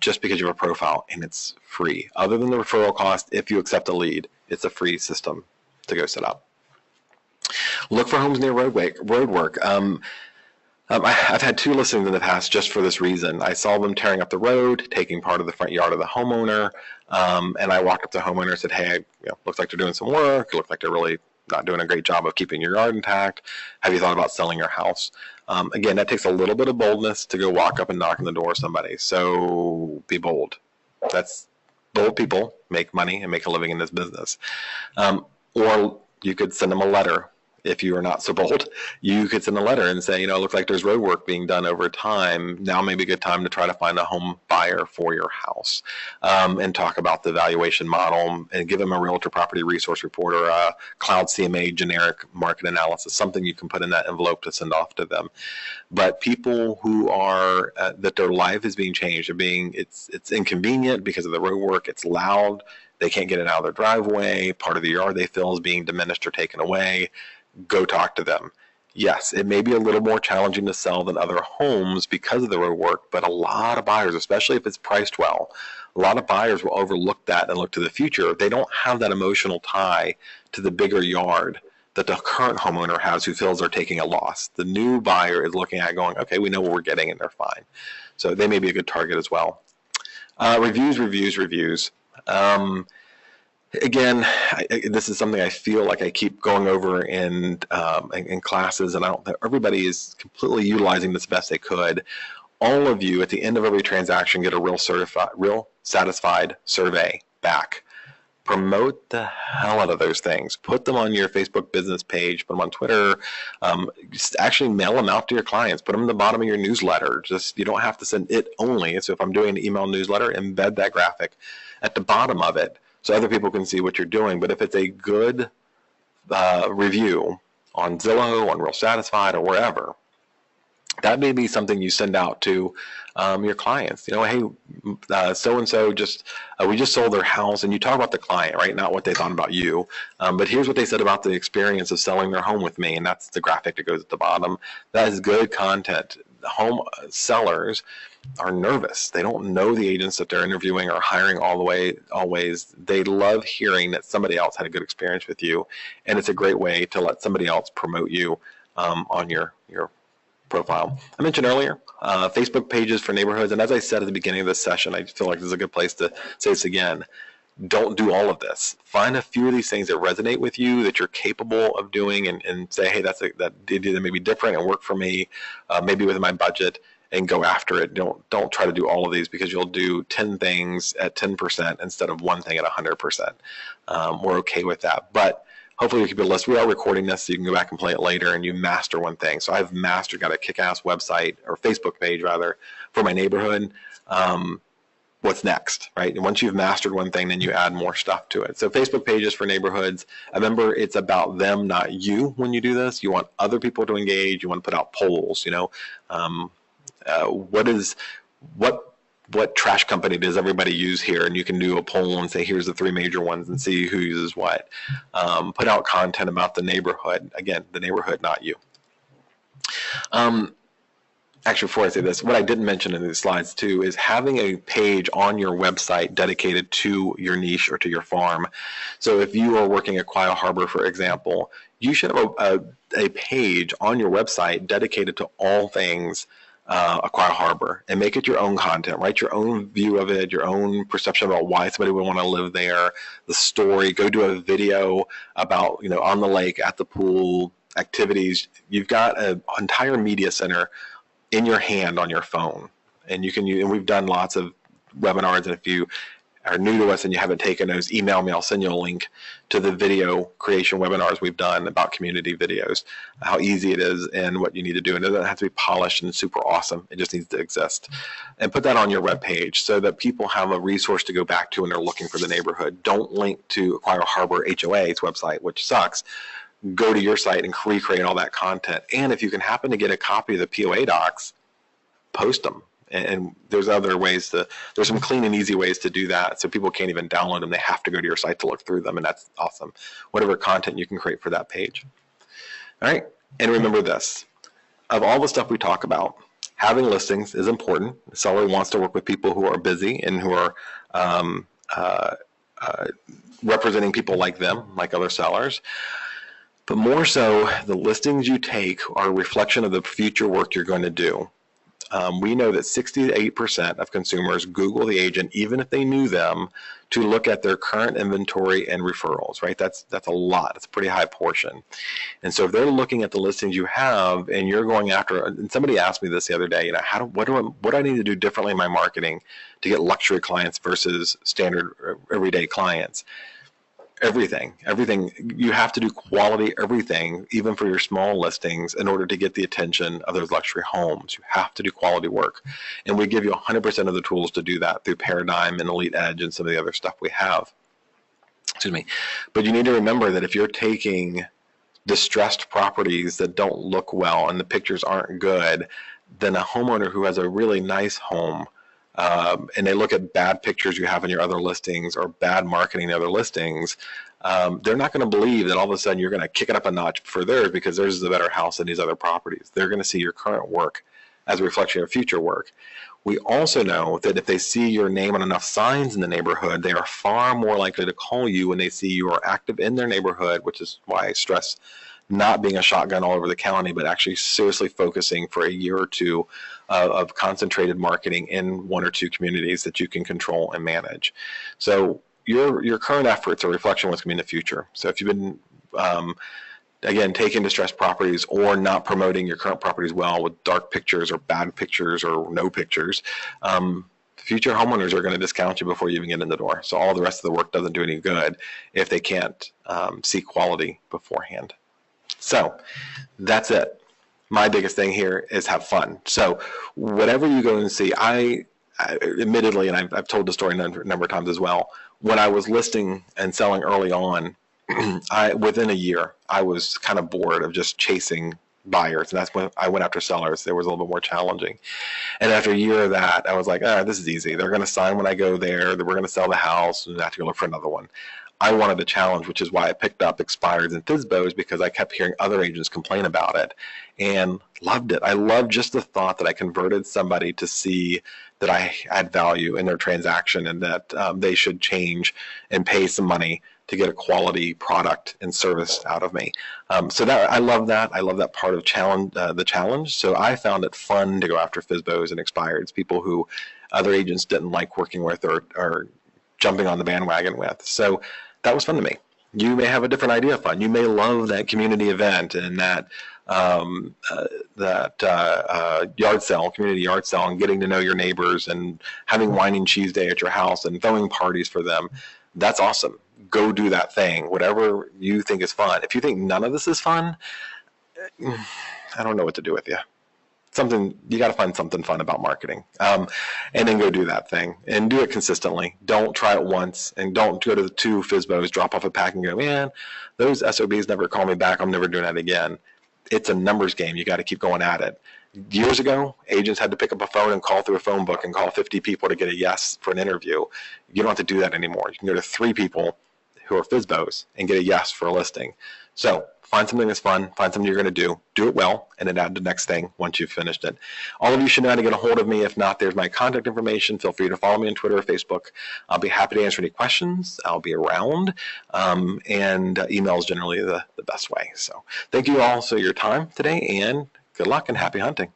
just because you have a profile, and it's free. Other than the referral cost, if you accept a lead, it's a free system to go set up. Look for homes near roadwork. I've had 2 listings in the past just for this reason. I saw them tearing up the road, taking part of the front yard of the homeowner, and I walked up to the homeowner and said, hey, looks like they're doing some work. It looks like they're really not doing a great job of keeping your yard intact. Have you thought about selling your house? Again, that takes a little bit of boldness to go walk up and knock on the door of somebody. So be bold. Bold people make money and make a living in this business. Or you could send them a letter. If you are not so bold, you could send a letter and say, it looks like there's road work being done over time. Now may be a good time to try to find a home buyer for your house, and talk about the valuation model, and give them a realtor property resource report or a cloud CMA generic market analysis, something you can put in that envelope to send off to them. But people who are, that their life is being changed, it's inconvenient because of the road work, it's loud, they can't get it out of their driveway, part of the yard they feel is being diminished or taken away, go talk to them. Yes, it may be a little more challenging to sell than other homes because of the road work, but a lot of buyers, especially if it's priced well, a lot of buyers will overlook that and look to the future. They don't have that emotional tie to the bigger yard that the current homeowner has, who feels they're taking a loss. The new buyer is looking at going, okay, we know what we're getting and they're fine. So they may be a good target as well. Reviews. Again, this is something I feel like I keep going over in classes, and I don't think everybody is completely utilizing this best they could. All of you, at the end of every transaction, get a real satisfied survey back. Promote the hell out of those things. Put them on your Facebook business page, put them on Twitter, just actually mail them out to your clients, put them in the bottom of your newsletter. You don't have to send it only. So if I'm doing an email newsletter, embed that graphic at the bottom of it so other people can see what you're doing. But if it's a good review on Zillow, on Real Satisfied, or wherever, that may be something you send out to your clients. Hey, so-and-so we just sold their house, and you talk about the client, right? Not what they thought about you. But here's what they said about the experience of selling their home with me, and that's the graphic that goes at the bottom. That is good content. Home sellers are nervous. They don't know the agents that they're interviewing or hiring always. They love hearing that somebody else had a good experience with you, and it's a great way to let somebody else promote you on your profile. I mentioned earlier Facebook pages for neighborhoods, and as I said at the beginning of this session, I feel like this is a good place to say this again. Don't do all of this. Find a few of these things that resonate with you, that you're capable of doing, and say, hey, that may be different and work for me, maybe within my budget, and go after it. Don't try to do all of these, because you'll do 10 things at 10% instead of one thing at 100%. We're okay with that. But hopefully you keep a list. We are recording this so you can go back and play it later and you master one thing. So I've got a kick-ass website, or Facebook page rather, for my neighborhood. What's next, right? And once you've mastered one thing, then you add more stuff to it. So Facebook pages for neighborhoods. Remember, it's about them, not you. When you do this, you want other people to engage. You want to put out polls. What trash company does everybody use here? And you can do a poll and say, here's the 3 major ones, and see who uses what. Put out content about the neighborhood. Again, the neighborhood, not you. Actually, before I say this, what I didn't mention in these slides too is having a page on your website dedicated to your niche or to your farm. So if you are working at Coldwell Harbor, for example, you should have a page on your website dedicated to all things Coldwell Harbor, and make it your own content. Write your own view of it, your own perception about why somebody would want to live there, the story. Go do a video about, on the lake, at the pool, activities. You've got an entire media center in your hand on your phone, and you can use, and we've done lots of webinars, and if you are new to us and you haven't taken those, email me. I'll send you a link to the video creation webinars we've done about community videos, how easy it is and what you need to do. And it doesn't have to be polished and super awesome. It just needs to exist. And put that on your web page so that people have a resource to go back to when they're looking for the neighborhood. Don't link to Coldwell Harbor HOA's website, which sucks. Go to your site and recreate all that content. And if you can happen to get a copy of the POA docs, post them. And there's other ways there's some clean and easy ways to do that. So people can't even download them. They have to go to your site to look through them. And that's awesome. Whatever content you can create for that page. All right. And remember this, of all the stuff we talk about, having listings is important. The seller wants to work with people who are busy and who are representing people like them, like other sellers. But more so, the listings you take are a reflection of the future work you're going to do. We know that 68% of consumers Google the agent, even if they knew them, to look at their current inventory and referrals, right? That's a lot. It's a pretty high portion. And so if they're looking at the listings you have and you're going after, and somebody asked me this the other day, what do I need to do differently in my marketing to get luxury clients versus standard everyday clients? Everything. You have to do quality everything, even for your small listings, in order to get the attention of those luxury homes. You have to do quality work. And we give you 100% of the tools to do that through Paradigm and Elite Edge and some of the other stuff we have. Excuse me. But you need to remember that if you're taking distressed properties that don't look well and the pictures aren't good, then a homeowner who has a really nice home, and they look at bad pictures you have in your other listings or bad marketing in other listings, they're not going to believe that all of a sudden you're going to kick it up a notch for theirs because theirs is a better house than these other properties. They're going to see your current work as a reflection of future work. We also know that if they see your name on enough signs in the neighborhood, they are far more likely to call you when they see you are active in their neighborhood, which is why I stress not being a shotgun all over the county, but actually seriously focusing for a year or two of concentrated marketing in 1 or 2 communities that you can control and manage. So your current efforts are a reflection of what's going to be in the future. So if you've been, again, taking distressed properties or not promoting your current properties well with dark pictures or bad pictures or no pictures, future homeowners are going to discount you before you even get in the door. So all the rest of the work doesn't do any good if they can't see quality beforehand. So that's it. My biggest thing here is have fun. So whatever you go and see, I admittedly, and I've told the story a number of times as well, when I was listing and selling early on, within a year, I was kind of bored of just chasing buyers. And that's when I went after sellers. It was a little bit more challenging. And after a year of that, I was like, this is easy. They're going to sign when I go there. We're going to sell the house and I have to go look for another one. I wanted a challenge, which is why I picked up expireds and FSBOs, because I kept hearing other agents complain about it and loved it. I loved just the thought that I converted somebody to see that I add value in their transaction and that they should change and pay some money to get a quality product and service out of me. So that I love that. I love that part of the challenge. So I found it fun to go after FSBOs and expireds, people who other agents didn't like working with or jumping on the bandwagon with. So that was fun to me. You may have a different idea of fun. You may love that community event and that yard sale, community yard sale, and getting to know your neighbors and having wine and cheese day at your house and throwing parties for them. That's awesome. go do that thing, whatever you think is fun. If you think none of this is fun, I don't know what to do with you. You got to find something fun about marketing, and then go do that thing and do it consistently. Don't try it once, and don't go to the 2 FSBOs, drop off a pack and go, man, those SOBs never call me back. I'm never doing that again. It's a numbers game. You got to keep going at it. Years ago, agents had to pick up a phone and call through a phone book and call 50 people to get a yes for an interview. You don't have to do that anymore. You can go to 3 people who are FSBOs and get a yes for a listing. So find something that's fun, find something you're going to do it well, and then add the next thing once you've finished it. All of you should know how to get a hold of me. If not, there's my contact information. Feel free to follow me on Twitter or Facebook. I'll be happy to answer any questions. I'll be around, and email is generally the best way. So thank you all for your time today, and good luck and happy hunting.